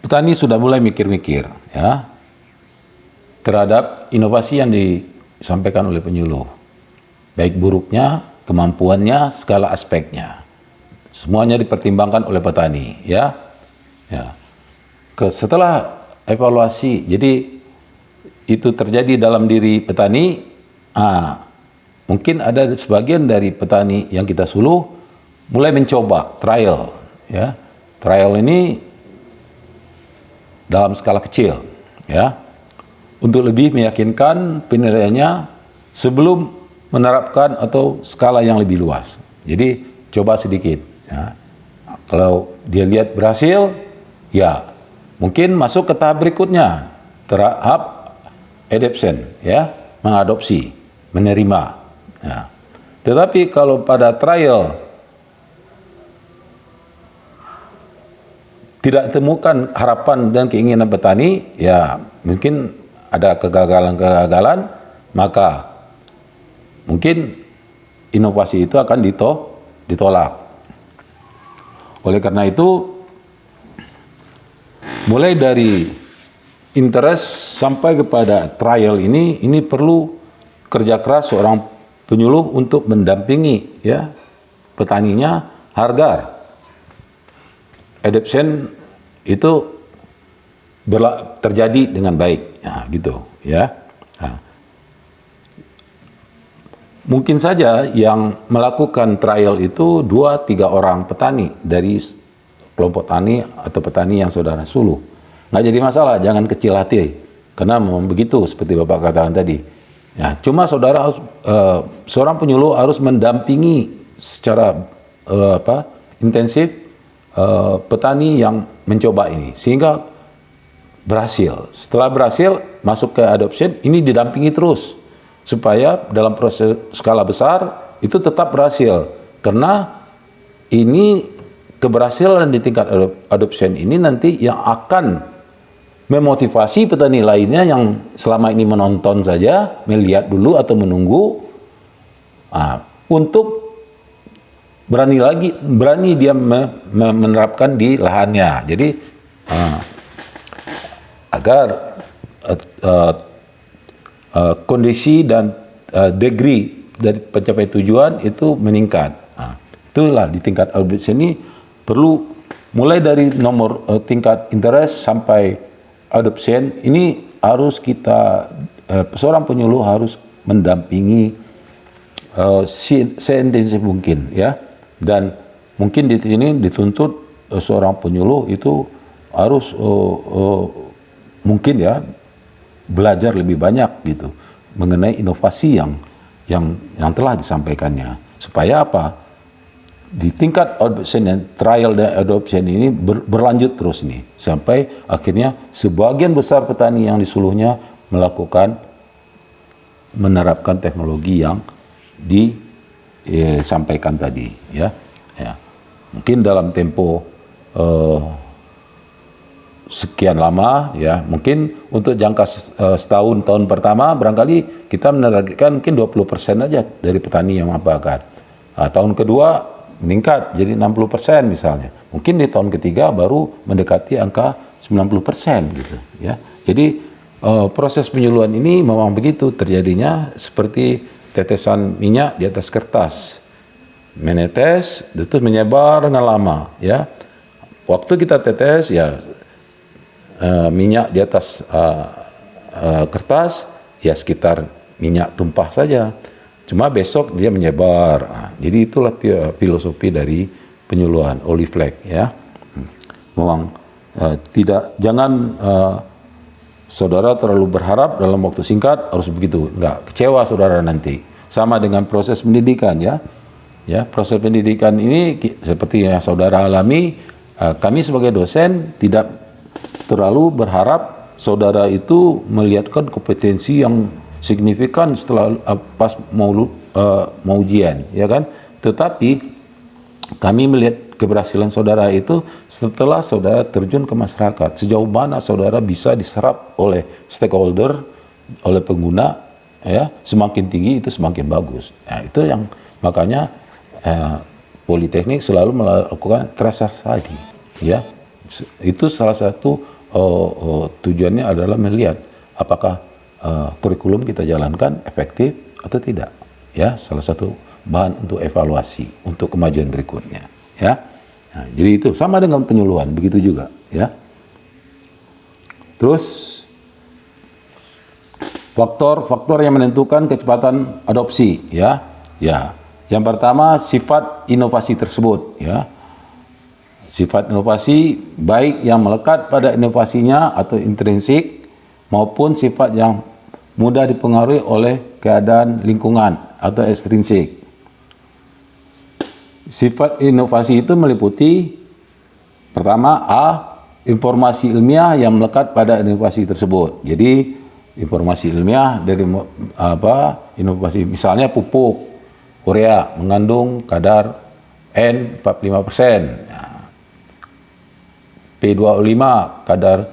petani sudah mulai mikir-mikir, ya, terhadap inovasi yang disampaikan oleh penyuluh, baik buruknya, kemampuannya, segala aspeknya, semuanya dipertimbangkan oleh petani, ya. Ya. Setelah evaluasi, jadi itu terjadi dalam diri petani, mungkin ada sebagian dari petani yang kita suluh mulai mencoba trial, ya. Trial ini dalam skala kecil, ya, untuk lebih meyakinkan penilaiannya sebelum menerapkan atau skala yang lebih luas. Jadi coba sedikit, ya. Kalau dia lihat berhasil, ya mungkin masuk ke tahap berikutnya, tahap adoption, ya, mengadopsi, menerima, ya. Tetapi kalau pada trial tidak temukan harapan dan keinginan petani, ya mungkin ada kegagalan-kegagalan, maka mungkin inovasi itu akan ditolak. Oleh karena itu, mulai dari interest sampai kepada trial ini perlu kerja keras seorang penyuluh untuk mendampingi ya petaninya agar adoption itu terjadi dengan baik, nah, gitu ya. Nah, mungkin saja yang melakukan trial itu 2-3 orang petani dari kelompok tani atau petani yang saudara suluh. Nggak jadi masalah, jangan kecil hati, karena memang begitu seperti Bapak katakan tadi. Ya, cuma saudara harus, seorang penyuluh harus mendampingi secara intensif petani yang mencoba ini sehingga berhasil. Setelah berhasil masuk ke adoption, ini didampingi terus supaya dalam proses skala besar itu tetap berhasil, karena ini keberhasilan di tingkat adoption ini nanti yang akan memotivasi petani lainnya yang selama ini menonton saja, melihat dulu atau menunggu, untuk berani dia menerapkan di lahannya. Jadi agar kondisi dan degree dari pencapaian tujuan itu meningkat. Itulah di tingkat adoption ini perlu mulai dari nomor tingkat interest sampai adoption ini harus kita seorang penyuluh harus mendampingi seintensif mungkin ya, dan mungkin di sini dituntut seorang penyuluh itu harus mungkin ya belajar lebih banyak gitu mengenai inovasi yang telah disampaikannya, supaya apa di tingkat adoption dan trial dan adoption ini berlanjut terus nih sampai akhirnya sebagian besar petani yang disuluhnya menerapkan teknologi yang disampaikan tadi ya. Mungkin dalam tempo sekian lama ya, mungkin untuk jangka setahun tahun pertama barangkali kita menargetkan mungkin 20% aja dari petani yang memanfaatkan. Tahun kedua meningkat jadi 60% misalnya. Mungkin di tahun ketiga baru mendekati angka 90% gitu ya. Jadi proses penyuluhan ini memang begitu terjadinya seperti tetesan minyak di atas kertas. Menetes itu menyebar dengan lama ya. Waktu kita tetes ya minyak di atas kertas ya sekitar minyak tumpah saja, cuma besok dia menyebar. Jadi itulah filosofi dari penyuluhan Olive Flag ya. Memang jangan saudara terlalu berharap dalam waktu singkat harus begitu, enggak, kecewa saudara nanti. Sama dengan proses pendidikan ya. Proses pendidikan ini seperti yang saudara alami, kami sebagai dosen tidak terlalu berharap saudara itu melihatkan kompetensi yang signifikan setelah pas mau ujian, ya kan? Tetapi kami melihat keberhasilan saudara itu setelah saudara terjun ke masyarakat, sejauh mana saudara bisa diserap oleh stakeholder, oleh pengguna, ya, semakin tinggi itu semakin bagus. Nah, itu yang makanya Politeknik selalu melakukan tracer study, ya. Itu salah satu tujuannya adalah melihat apakah kurikulum kita jalankan efektif atau tidak, ya, salah satu bahan untuk evaluasi untuk kemajuan berikutnya, ya. Nah, jadi itu sama dengan penyuluhan, begitu juga, ya. Terus faktor-faktor yang menentukan kecepatan adopsi, ya. Yang pertama sifat inovasi tersebut, ya. Sifat inovasi baik yang melekat pada inovasinya atau intrinsik maupun sifat yang mudah dipengaruhi oleh keadaan lingkungan atau ekstrinsik. Sifat inovasi itu meliputi pertama informasi ilmiah yang melekat pada inovasi tersebut. Jadi informasi ilmiah dari inovasi, misalnya pupuk urea mengandung kadar N 45%. P25 kadar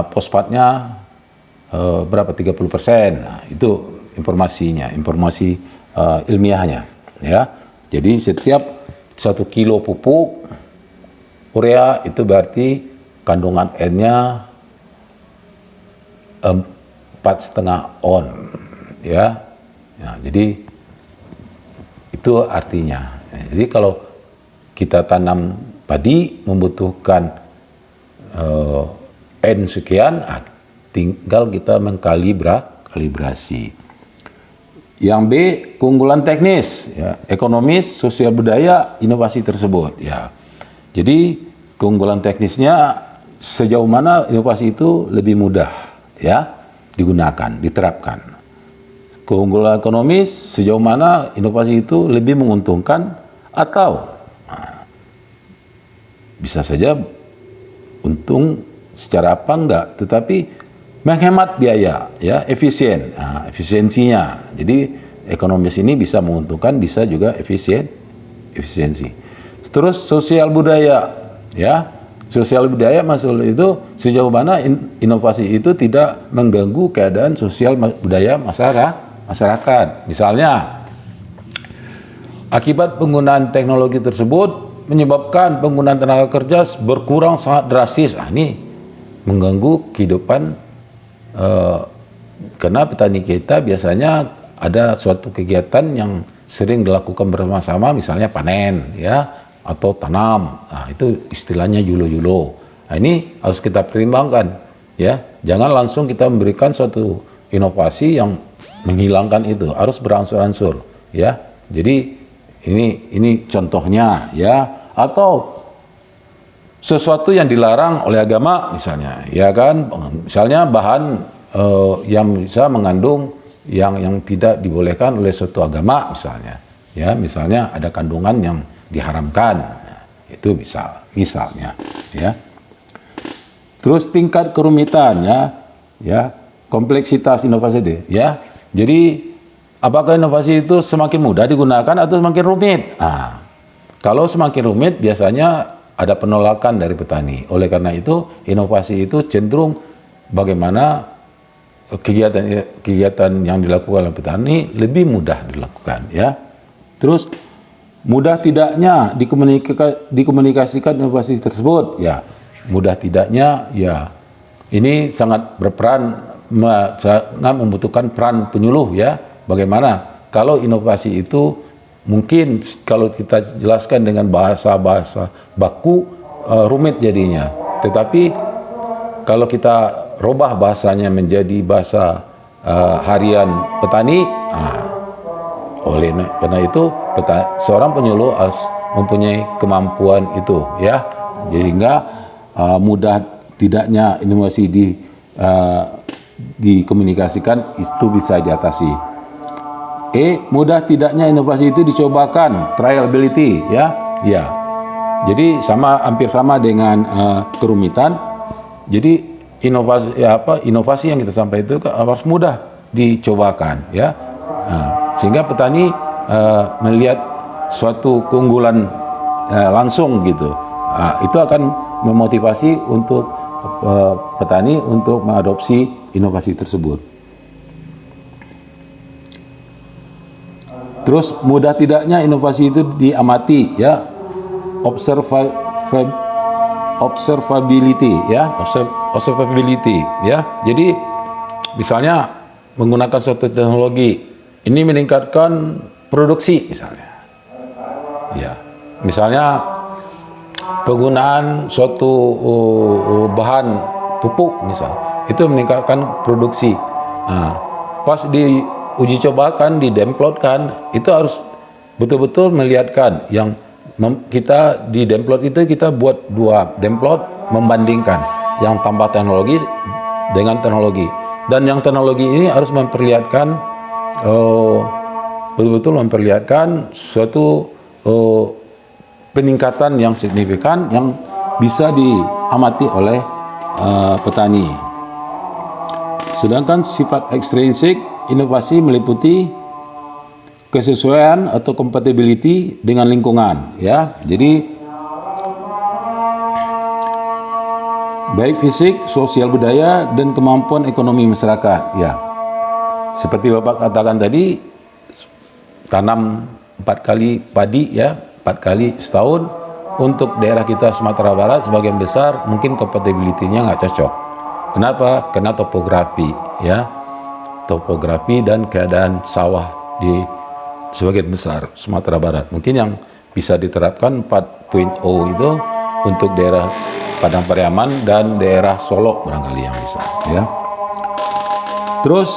fosfatnya berapa, 30%. Nah, itu informasinya, informasi ilmiahnya, ya. Jadi setiap 1 kilo pupuk Urea itu berarti kandungan N-nya 4,5 on, ya. Nah, jadi itu artinya. Jadi kalau kita tanam padi membutuhkan N sekian, tinggal kita mengkalibrasi. Yang B, keunggulan teknis, ya, ekonomis, sosial budaya, inovasi tersebut, ya. Jadi keunggulan teknisnya sejauh mana inovasi itu lebih mudah, ya, digunakan, diterapkan. Keunggulan ekonomis sejauh mana inovasi itu lebih menguntungkan atau bisa saja untung secara apa enggak, tetapi menghemat biaya, ya, efisien, efisiensinya. Jadi ekonomis ini bisa menguntungkan, bisa juga efisiensi. Terus sosial budaya, ya, sosial budaya maksud itu sejauh mana inovasi itu tidak mengganggu keadaan sosial budaya masyarakat. Misalnya, akibat penggunaan teknologi tersebut menyebabkan penggunaan tenaga kerja berkurang sangat drastis. Ini mengganggu kehidupan, karena petani kita biasanya ada suatu kegiatan yang sering dilakukan bersama-sama, misalnya panen, ya, atau tanam. Nah, itu istilahnya yulo-yulo. Nah, ini harus kita pertimbangkan, ya. Jangan langsung kita memberikan suatu inovasi yang menghilangkan itu, harus beransur-ansur, ya. Jadi ini contohnya, ya. Atau sesuatu yang dilarang oleh agama misalnya, ya kan, misalnya bahan yang bisa mengandung yang tidak dibolehkan oleh suatu agama misalnya, ya, misalnya ada kandungan yang diharamkan, itu misalnya, ya. Terus tingkat kerumitannya, ya, kompleksitas inovasi itu, ya. Jadi apakah inovasi itu semakin mudah digunakan atau semakin rumit? Nah, kalau semakin rumit biasanya ada penolakan dari petani. Oleh karena itu inovasi itu cenderung bagaimana kegiatan yang dilakukan oleh petani lebih mudah dilakukan, ya. Terus mudah tidaknya dikomunikasikan inovasi tersebut, ya. Mudah tidaknya, ya. Ini sangat berperan, sangat membutuhkan peran penyuluh, ya. Bagaimana kalau inovasi itu mungkin kalau kita jelaskan dengan bahasa-bahasa baku rumit jadinya. Tetapi kalau kita robah bahasanya menjadi bahasa harian petani, oleh karena itu seorang penyuluh harus mempunyai kemampuan itu, ya. Sehingga mudah tidaknya inovasi dikomunikasikan itu bisa diatasi. Mudah tidaknya inovasi itu dicobakan, trialability, ya. Ya. Jadi hampir sama dengan kerumitan. Jadi inovasi yang kita sampaikan itu harus mudah dicobakan, ya. Sehingga petani melihat suatu keunggulan langsung gitu. Itu akan memotivasi untuk petani untuk mengadopsi inovasi tersebut. Terus mudah tidaknya inovasi itu diamati, ya, observability, ya, observability, ya. Jadi misalnya menggunakan suatu teknologi ini meningkatkan produksi misalnya, ya. Misalnya penggunaan suatu bahan pupuk misal itu meningkatkan produksi. Pas di uji cobakan, didemplotkan, itu harus betul-betul melihatkan yang kita di demplot itu kita buat 2 demplot membandingkan yang tanpa teknologi dengan teknologi, dan yang teknologi ini harus memperlihatkan betul-betul memperlihatkan suatu peningkatan yang signifikan yang bisa diamati oleh petani. Sedangkan sifat ekstrinsik inovasi meliputi kesesuaian atau compatibility dengan lingkungan, ya. Jadi baik fisik, sosial budaya, dan kemampuan ekonomi masyarakat, ya. Seperti Bapak katakan tadi, tanam 4 kali padi, ya, 4 kali setahun, untuk daerah kita Sumatera Barat sebagian besar mungkin compatibility-nya nggak cocok. Kenapa? Karena topografi, ya, topografi dan keadaan sawah di sebagian besar Sumatera Barat. Mungkin yang bisa diterapkan 4.0 itu untuk daerah Padang Pariaman dan daerah Solok barangkali yang bisa, ya. Terus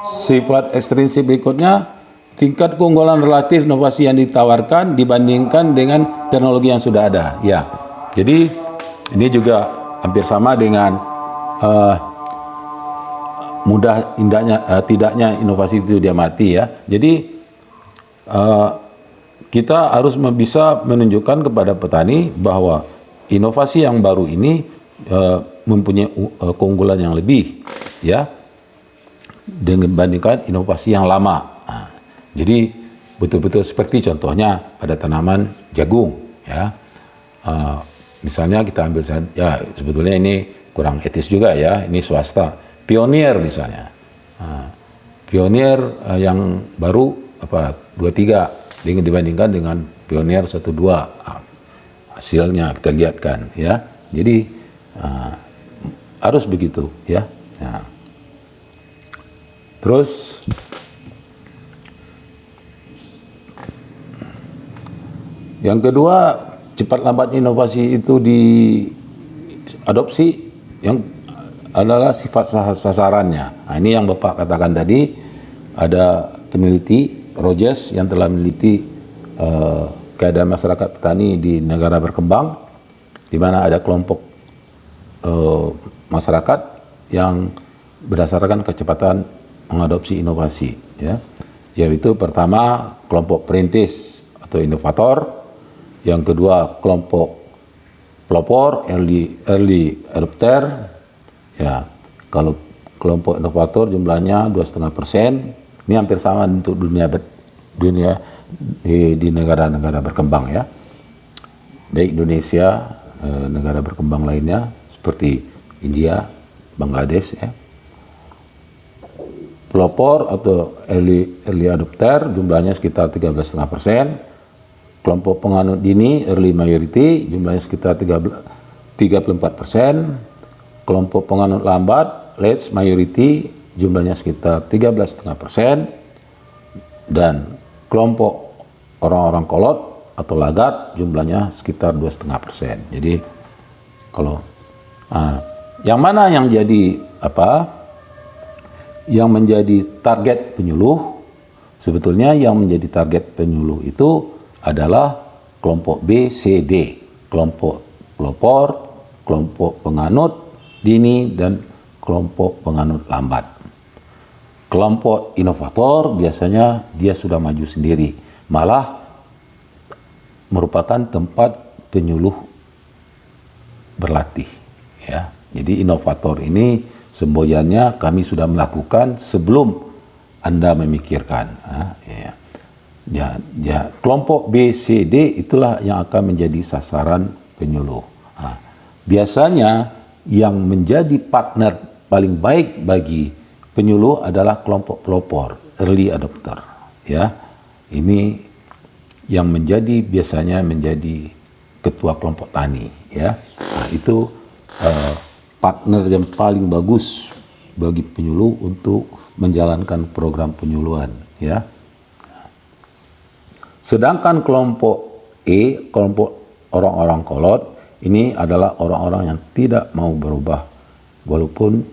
sifat ekstrinsik berikutnya, tingkat keunggulan relatif inovasi yang ditawarkan dibandingkan dengan teknologi yang sudah ada. Ya, jadi ini juga hampir sama dengan mudah indahnya tidaknya inovasi itu diamati, ya. Jadi kita harus bisa menunjukkan kepada petani bahwa inovasi yang baru ini mempunyai keunggulan yang lebih, ya, dibandingkan inovasi yang lama. Nah, jadi betul-betul seperti contohnya pada tanaman jagung, ya. Misalnya kita ambil, ya sebetulnya ini kurang etis juga, ya, ini swasta. Pionir misalnya, Pionir yang baru 23 dibandingkan dengan Pionir 12, hasilnya kita lihatkan, ya. Jadi harus begitu, ya. Nah, terus yang kedua, cepat lambatnya inovasi itu diadopsi yang adalah sifat sasarannya. Nah, ini yang Bapak katakan tadi, ada peneliti Rogers yang telah meneliti keadaan masyarakat petani di negara berkembang, di mana ada kelompok masyarakat yang berdasarkan kecepatan mengadopsi inovasi, ya, yaitu pertama kelompok perintis atau inovator, yang kedua kelompok pelopor early adopter, ya. Kalau kelompok inovator jumlahnya 2,5%, ini hampir sama untuk dunia di negara-negara berkembang, ya, baik Indonesia, negara berkembang lainnya seperti India, Bangladesh, ya. Pelopor atau early adopter jumlahnya sekitar 13,5%. Kelompok penganut dini early majority jumlahnya sekitar 34%. Kelompok penganut lambat late majority jumlahnya sekitar 13,5%. Dan kelompok orang-orang kolot atau lagat jumlahnya sekitar 2,5%. Jadi kalau yang mana yang jadi yang menjadi target penyuluh, sebetulnya yang menjadi target penyuluh itu adalah kelompok B, C, D, kelompok pelopor, kelompok penganut dini, dan kelompok penganut lambat. Kelompok inovator biasanya dia sudah maju sendiri, malah merupakan tempat penyuluh berlatih, ya. Jadi inovator ini semboyannya kami sudah melakukan sebelum Anda memikirkan, ya. Kelompok B, C, D itulah yang akan menjadi sasaran penyuluh. Biasanya yang menjadi partner paling baik bagi penyuluh adalah kelompok pelopor, early adopter, ya. Ini yang biasanya menjadi ketua kelompok tani, ya. Nah, itu partner yang paling bagus bagi penyuluh untuk menjalankan program penyuluhan, ya. Sedangkan kelompok E, kelompok orang-orang kolot, ini adalah orang-orang yang tidak mau berubah, walaupun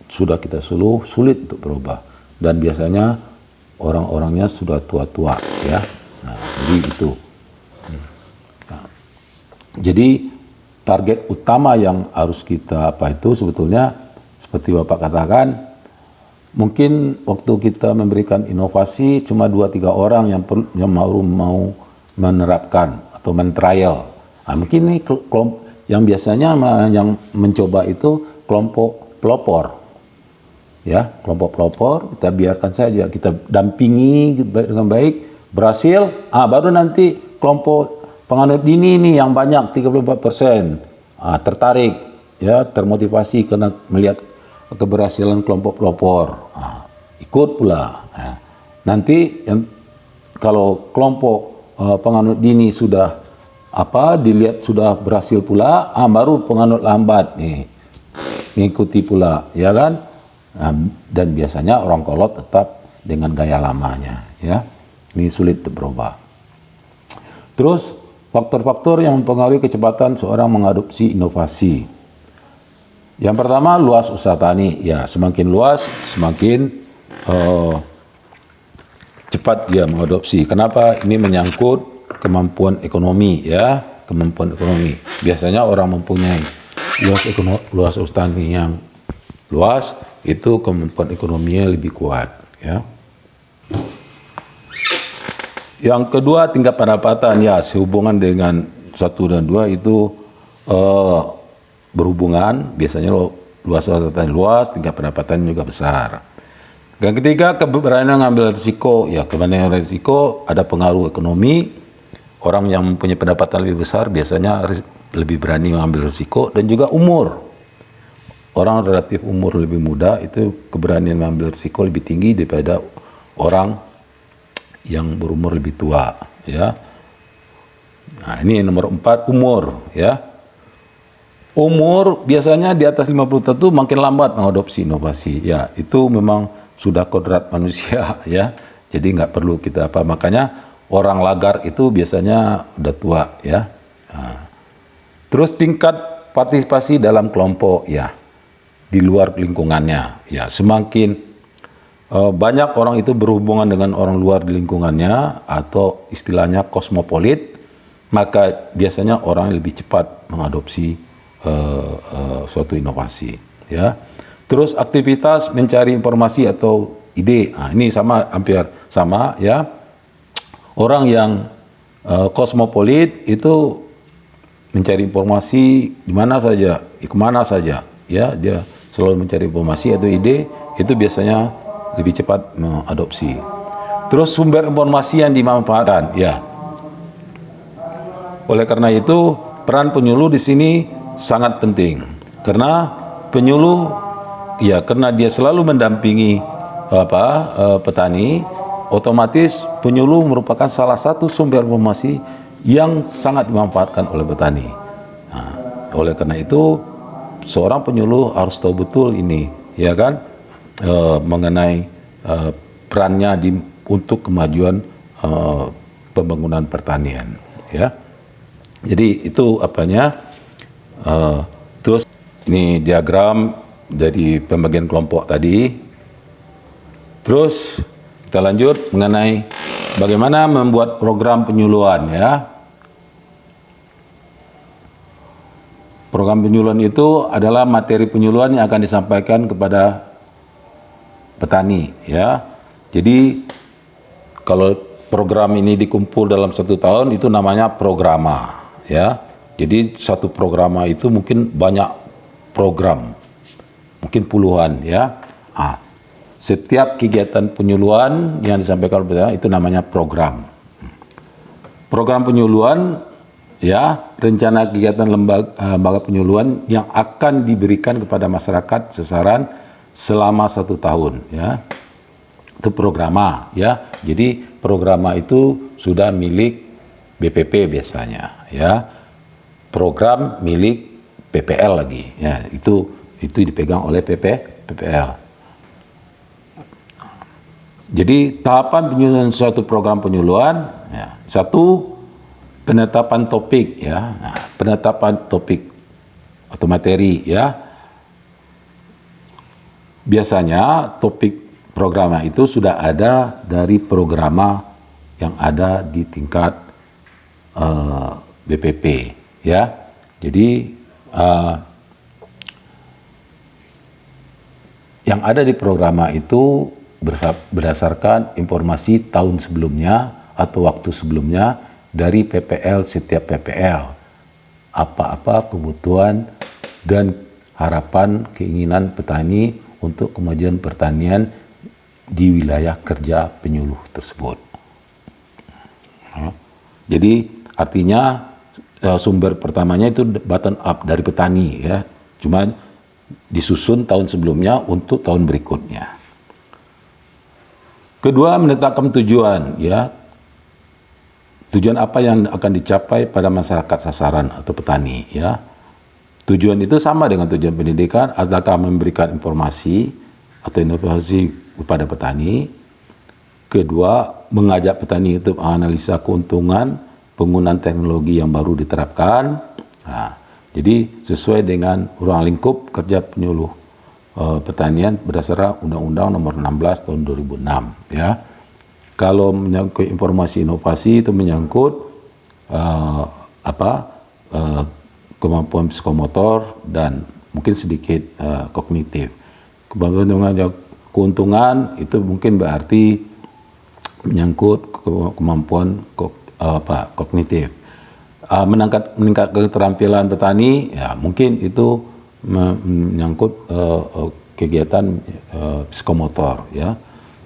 sudah kita sulit untuk berubah, dan biasanya orang-orangnya sudah tua-tua, ya. Nah, jadi itu. Nah, jadi target utama yang harus kita sebetulnya seperti Bapak katakan, mungkin waktu kita memberikan inovasi cuma 2-3 orang yang mau menerapkan atau men-trial. Nah, mungkin ini yang biasanya yang mencoba itu kelompok pelopor, ya, kelompok pelopor kita biarkan saja, kita dampingi dengan baik, berhasil, baru nanti kelompok penganut dini ini yang banyak 34%, tertarik, ya, termotivasi karena melihat keberhasilan kelompok pelopor, ikut pula. Nanti kalau kelompok penganut dini sudah dilihat sudah berhasil pula, baru penganut lambat nih mengikuti pula, ya kan? Dan biasanya orang kolot tetap dengan gaya lamanya, ya. Ini sulit berubah. Terus faktor-faktor yang mempengaruhi kecepatan seorang mengadopsi inovasi. Yang pertama, luas usaha tani. Ya, semakin luas, semakin cepat dia mengadopsi. Kenapa? Ini menyangkut kemampuan ekonomi, ya, kemampuan ekonomi. Biasanya orang mempunyai luas usaha tani yang luas, itu kemampuan ekonominya lebih kuat, ya. Yang kedua, tingkat pendapatan, ya, sehubungan dengan 1 dan 2 itu berhubungan. Biasanya luas usaha tani luas, tingkat pendapatan juga besar. Yang ketiga, keberanian mengambil risiko. Ya, keberanian risiko ada pengaruh ekonomi. Orang yang mempunyai pendapatan lebih besar biasanya lebih berani mengambil risiko, dan juga umur. Orang relatif umur lebih muda itu keberanian mengambil risiko lebih tinggi daripada orang yang berumur lebih tua, ya. Nah, ini nomor 4, umur, ya. Umur biasanya di atas 50 tahun itu makin lambat mengadopsi inovasi. Ya, itu memang sudah kodrat manusia, ya. Jadi nggak perlu kita apa. Makanya orang lagar itu biasanya udah tua, ya. Nah. Terus tingkat partisipasi dalam kelompok, ya, di luar lingkungannya. Ya, semakin banyak orang itu berhubungan dengan orang luar di lingkungannya, atau istilahnya kosmopolit, maka biasanya orang lebih cepat mengadopsi suatu inovasi, ya. Terus aktivitas mencari informasi atau ide. Nah, ini sama, hampir sama, ya. Orang yang kosmopolit itu mencari informasi di mana saja, kemana saja, ya, dia selalu mencari informasi atau ide, itu biasanya lebih cepat mengadopsi. Terus sumber informasi yang dimanfaatkan, ya. Oleh karena itu, peran penyuluh di sini sangat penting. Karena penyuluh, ya, karena dia selalu mendampingi petani, otomatis penyuluh merupakan salah satu sumber informasi yang sangat dimanfaatkan oleh petani. Nah, oleh karena itu, seorang penyuluh harus tahu betul ini, ya kan, mengenai perannya untuk kemajuan pembangunan pertanian, ya. Jadi itu apanya. Terus ini diagram dari pembagian kelompok tadi. Terus kita lanjut mengenai bagaimana membuat program penyuluhan, ya. Program penyuluhan itu adalah materi penyuluhan yang akan disampaikan kepada petani, ya. Jadi kalau program ini dikumpul dalam 1 tahun itu namanya programa, ya. Jadi satu programa itu mungkin banyak program, mungkin puluhan, ya. Setiap kegiatan penyuluhan yang disampaikan oleh petani itu namanya program. Program penyuluhan, ya, rencana kegiatan lembaga penyuluhan yang akan diberikan kepada masyarakat sasaran selama 1 tahun, ya. Itu programa, ya. Jadi programa itu sudah milik BPP biasanya, ya. Program milik PPL lagi, ya. Itu dipegang oleh PPL. Jadi tahapan penyuluhan suatu program penyuluhan, ya. 1, penetapan topik, ya. Nah, penetapan topik atau materi, ya. Biasanya topik programa itu sudah ada dari programa yang ada di tingkat BPP, ya. Jadi yang ada di programa itu berdasarkan informasi tahun sebelumnya atau waktu sebelumnya dari PPL, setiap PPL. Apa-apa kebutuhan dan harapan keinginan petani untuk kemajuan pertanian di wilayah kerja penyuluh tersebut. Jadi artinya sumber pertamanya itu bottom up dari petani, ya. Cuma disusun tahun sebelumnya untuk tahun berikutnya. Kedua, menetapkan tujuan, ya. tujuan apa yang akan dicapai pada masyarakat sasaran atau petani, ya. Tujuan itu sama dengan tujuan pendidikan, adakah memberikan informasi atau inovasi kepada petani. Kedua, mengajak petani untuk menganalisa keuntungan penggunaan teknologi yang baru diterapkan. Nah, jadi sesuai dengan ruang lingkup kerja penyuluh pertanian berdasarkan Undang-Undang Nomor 16 Tahun 2006, ya. Kalau menyangkut informasi inovasi itu menyangkut kemampuan psikomotor dan mungkin sedikit kognitif. Keuntungan itu mungkin berarti menyangkut kemampuan kognitif. Meningkatkan keterampilan petani, ya mungkin itu menyangkut kegiatan psikomotor, ya.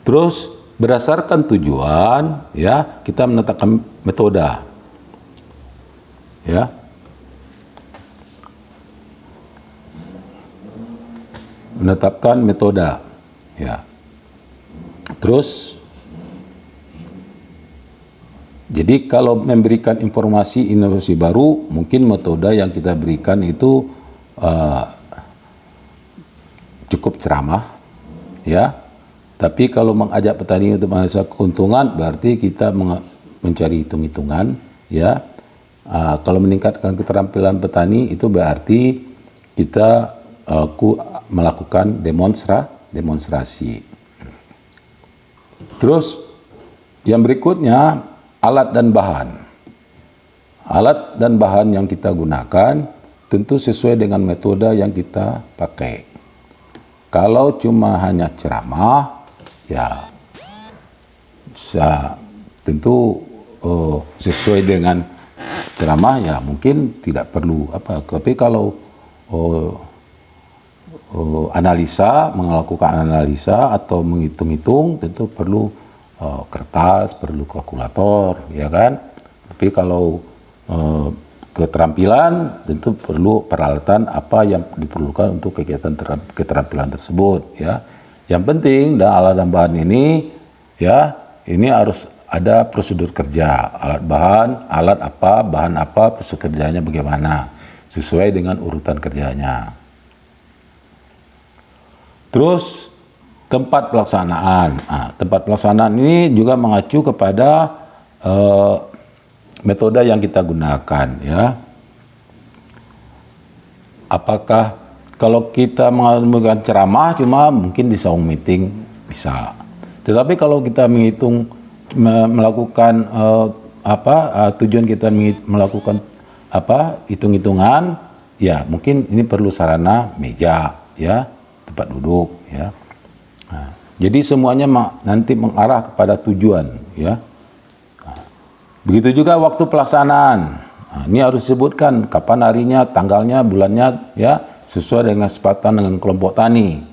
Terus berdasarkan tujuan, ya, kita menetapkan metode, ya. Menetapkan metode, ya. Terus, jadi kalau memberikan informasi inovasi baru, mungkin metode yang kita berikan itu cukup ceramah, ya. Tapi kalau mengajak petani untuk menganalisa keuntungan, berarti kita mencari hitung-hitungan, ya. Kalau meningkatkan keterampilan petani itu berarti kita melakukan demonstrasi. Terus yang berikutnya, alat dan bahan. Alat dan bahan yang kita gunakan tentu sesuai dengan metode yang kita pakai. Kalau cuma hanya ceramah, ya tentu sesuai dengan ceramah, ya mungkin tidak perlu apa. Tapi kalau melakukan analisa atau menghitung-hitung, tentu perlu kertas, perlu kalkulator, ya kan. Tapi kalau keterampilan, tentu perlu peralatan apa yang diperlukan untuk kegiatan keterampilan tersebut, ya. Yang penting dan alat dan bahan ini, ya, ini harus ada prosedur kerja. Alat apa, bahan apa, prosedur kerjanya bagaimana, sesuai dengan urutan kerjanya. Terus tempat pelaksanaan. Nah, tempat pelaksanaan ini juga mengacu kepada metode yang kita gunakan, ya. Apakah kalau kita menggunakan ceramah cuma mungkin di saung meeting bisa. Tetapi kalau kita melakukan tujuan kita melakukan hitung-hitungan, ya mungkin ini perlu sarana meja, ya, tempat duduk, ya. Nah, jadi semuanya nanti mengarah kepada tujuan, ya. Nah, begitu juga waktu pelaksanaan. Nah, ini harus disebutkan kapan harinya, tanggalnya, bulannya, ya, sesuai dengan kesepakatan dengan kelompok tani.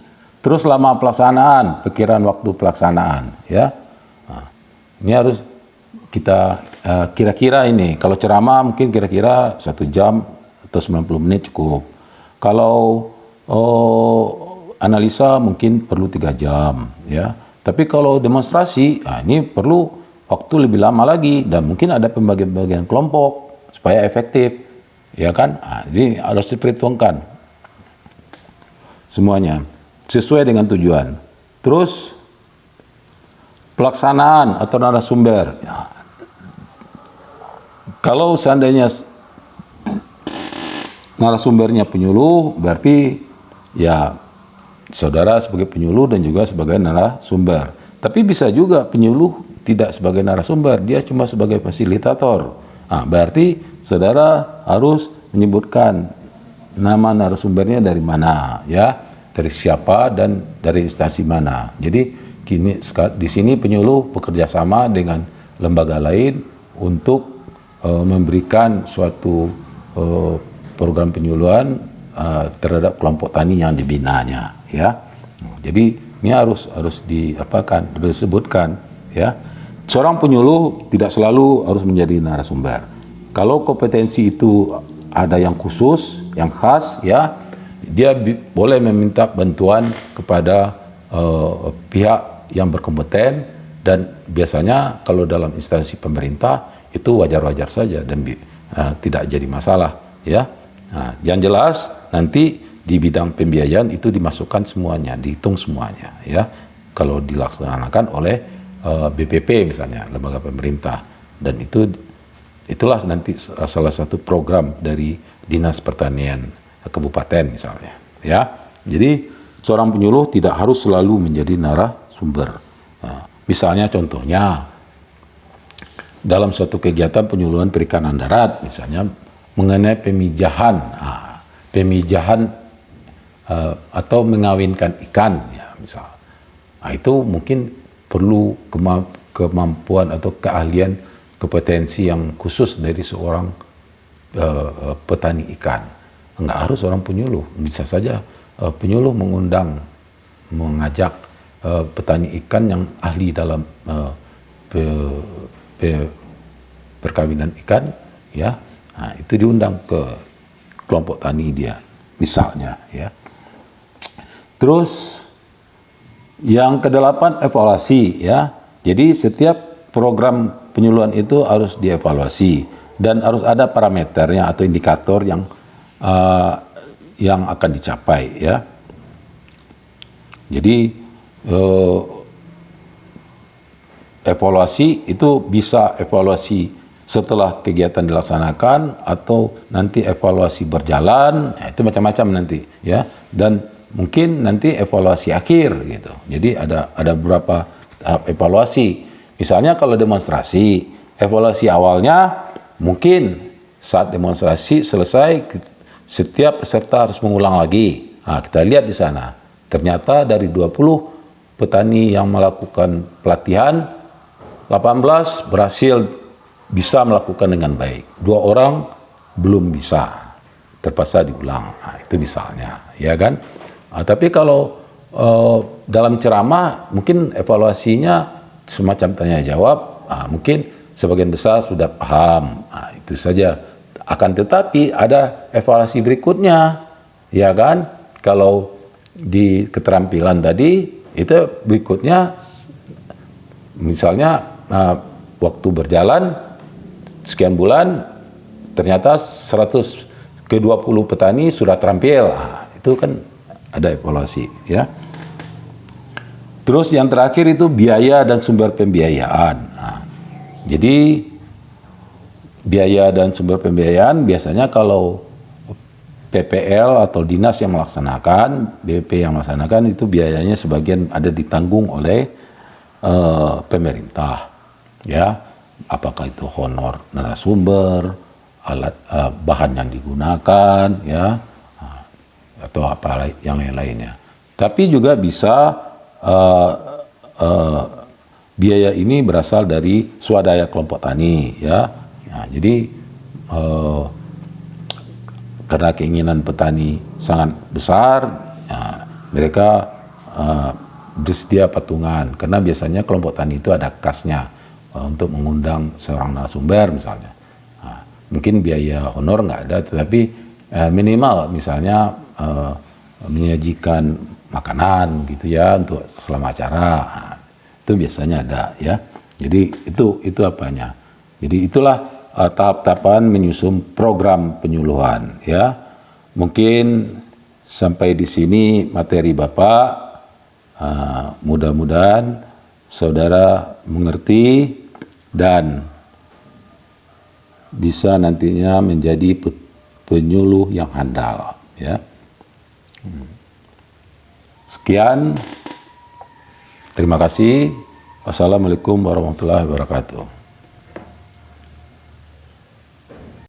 Terus lama pelaksanaan, perkiraan waktu pelaksanaan, ya. Nah, ini harus kita kira-kira ini. Kalau ceramah mungkin kira-kira 1 jam atau 90 menit cukup. Kalau analisa mungkin perlu 3 jam, ya. Tapi kalau demonstrasi, nah ini perlu waktu lebih lama lagi dan mungkin ada pembagian-pembagian kelompok supaya efektif, ya kan. Nah, ini harus diperhitungkan semuanya sesuai dengan tujuan. Terus pelaksanaan atau narasumber. Ya. Kalau seandainya narasumbernya penyuluh, berarti ya saudara sebagai penyuluh dan juga sebagai narasumber. Tapi bisa juga penyuluh tidak sebagai narasumber, dia cuma sebagai fasilitator. Nah, berarti saudara harus menyebutkan nama narasumbernya dari mana, ya, dari siapa dan dari instansi mana. Jadi di sini penyuluh bekerja sama dengan lembaga lain untuk memberikan suatu program penyuluhan terhadap kelompok tani yang dibinanya, ya. Jadi ini harus disebutkan, ya. Seorang penyuluh tidak selalu harus menjadi narasumber. Kalau kompetensi itu ada yang khusus, yang khas, ya, dia boleh meminta bantuan kepada pihak yang berkompeten, dan biasanya kalau dalam instansi pemerintah itu wajar-wajar saja dan tidak jadi masalah, ya. Nah, yang jelas nanti di bidang pembiayaan itu dimasukkan semuanya, dihitung semuanya, ya. Kalau dilaksanakan oleh BPP misalnya, lembaga pemerintah, dan itulah nanti salah satu program dari Dinas Pertanian Kabupaten misalnya, ya. Jadi seorang penyuluh tidak harus selalu menjadi narasumber. Nah, misalnya contohnya dalam suatu kegiatan penyuluhan perikanan darat, misalnya mengenai pemijahan, atau mengawinkan ikan, ya misal. Nah, itu mungkin perlu kemampuan atau keahlian, kompetensi yang khusus dari seorang petani ikan. Enggak harus orang penyuluh, bisa saja penyuluh mengajak petani ikan yang ahli dalam perkawinan ikan, ya. Nah, itu diundang ke kelompok tani dia, misalnya, ya. Terus yang kedelapan, evaluasi, ya. Jadi setiap program penyuluhan itu harus dievaluasi dan harus ada parameternya atau indikator yang akan dicapai, ya. Jadi evaluasi itu bisa evaluasi setelah kegiatan dilaksanakan atau nanti evaluasi berjalan, ya, itu macam-macam nanti, ya. Dan mungkin nanti evaluasi akhir gitu. Jadi ada beberapa tahap evaluasi. Misalnya kalau demonstrasi, evaluasi awalnya mungkin saat demonstrasi selesai setiap peserta harus mengulang lagi. Nah, kita lihat di sana. Ternyata dari 20 petani yang melakukan pelatihan, 18 berhasil bisa melakukan dengan baik. 2 orang belum bisa, terpaksa diulang. Nah, itu misalnya, ya kan? Nah, tapi kalau dalam ceramah mungkin evaluasinya semacam tanya jawab, mungkin sebagian besar sudah paham. Nah, itu saja. Akan tetapi ada evaluasi berikutnya, ya kan? Kalau di keterampilan tadi itu berikutnya, misalnya waktu berjalan sekian bulan ternyata 100 ke 20 petani sudah terampil. Nah, itu kan ada evaluasi, ya. Terus yang terakhir itu biaya dan sumber pembiayaan. Nah, jadi biaya dan sumber pembiayaan biasanya kalau PPL atau dinas yang melaksanakan, BP yang melaksanakan, itu biayanya sebagian ada ditanggung oleh pemerintah, ya. Apakah itu honor narasumber, alat bahan yang digunakan, ya, atau apa yang lain-lainnya. Tapi juga bisa biaya ini berasal dari swadaya kelompok tani, ya. Nah, jadi karena keinginan petani sangat besar, ya, mereka bersedia patungan, karena biasanya kelompok tani itu ada kasnya untuk mengundang seorang narasumber misalnya. Nah, mungkin biaya honor nggak ada, tetapi minimal misalnya menyajikan makanan gitu, ya, untuk selama acara. Nah, itu biasanya ada, ya. Jadi itu apanya. Jadi itulah tahap-tahapan menyusun program penyuluhan, ya. Mungkin sampai di sini materi Bapak. Mudah-mudahan saudara mengerti dan bisa nantinya menjadi penyuluh yang handal, ya. Sekian, terima kasih. Wassalamualaikum warahmatullahi wabarakatuh.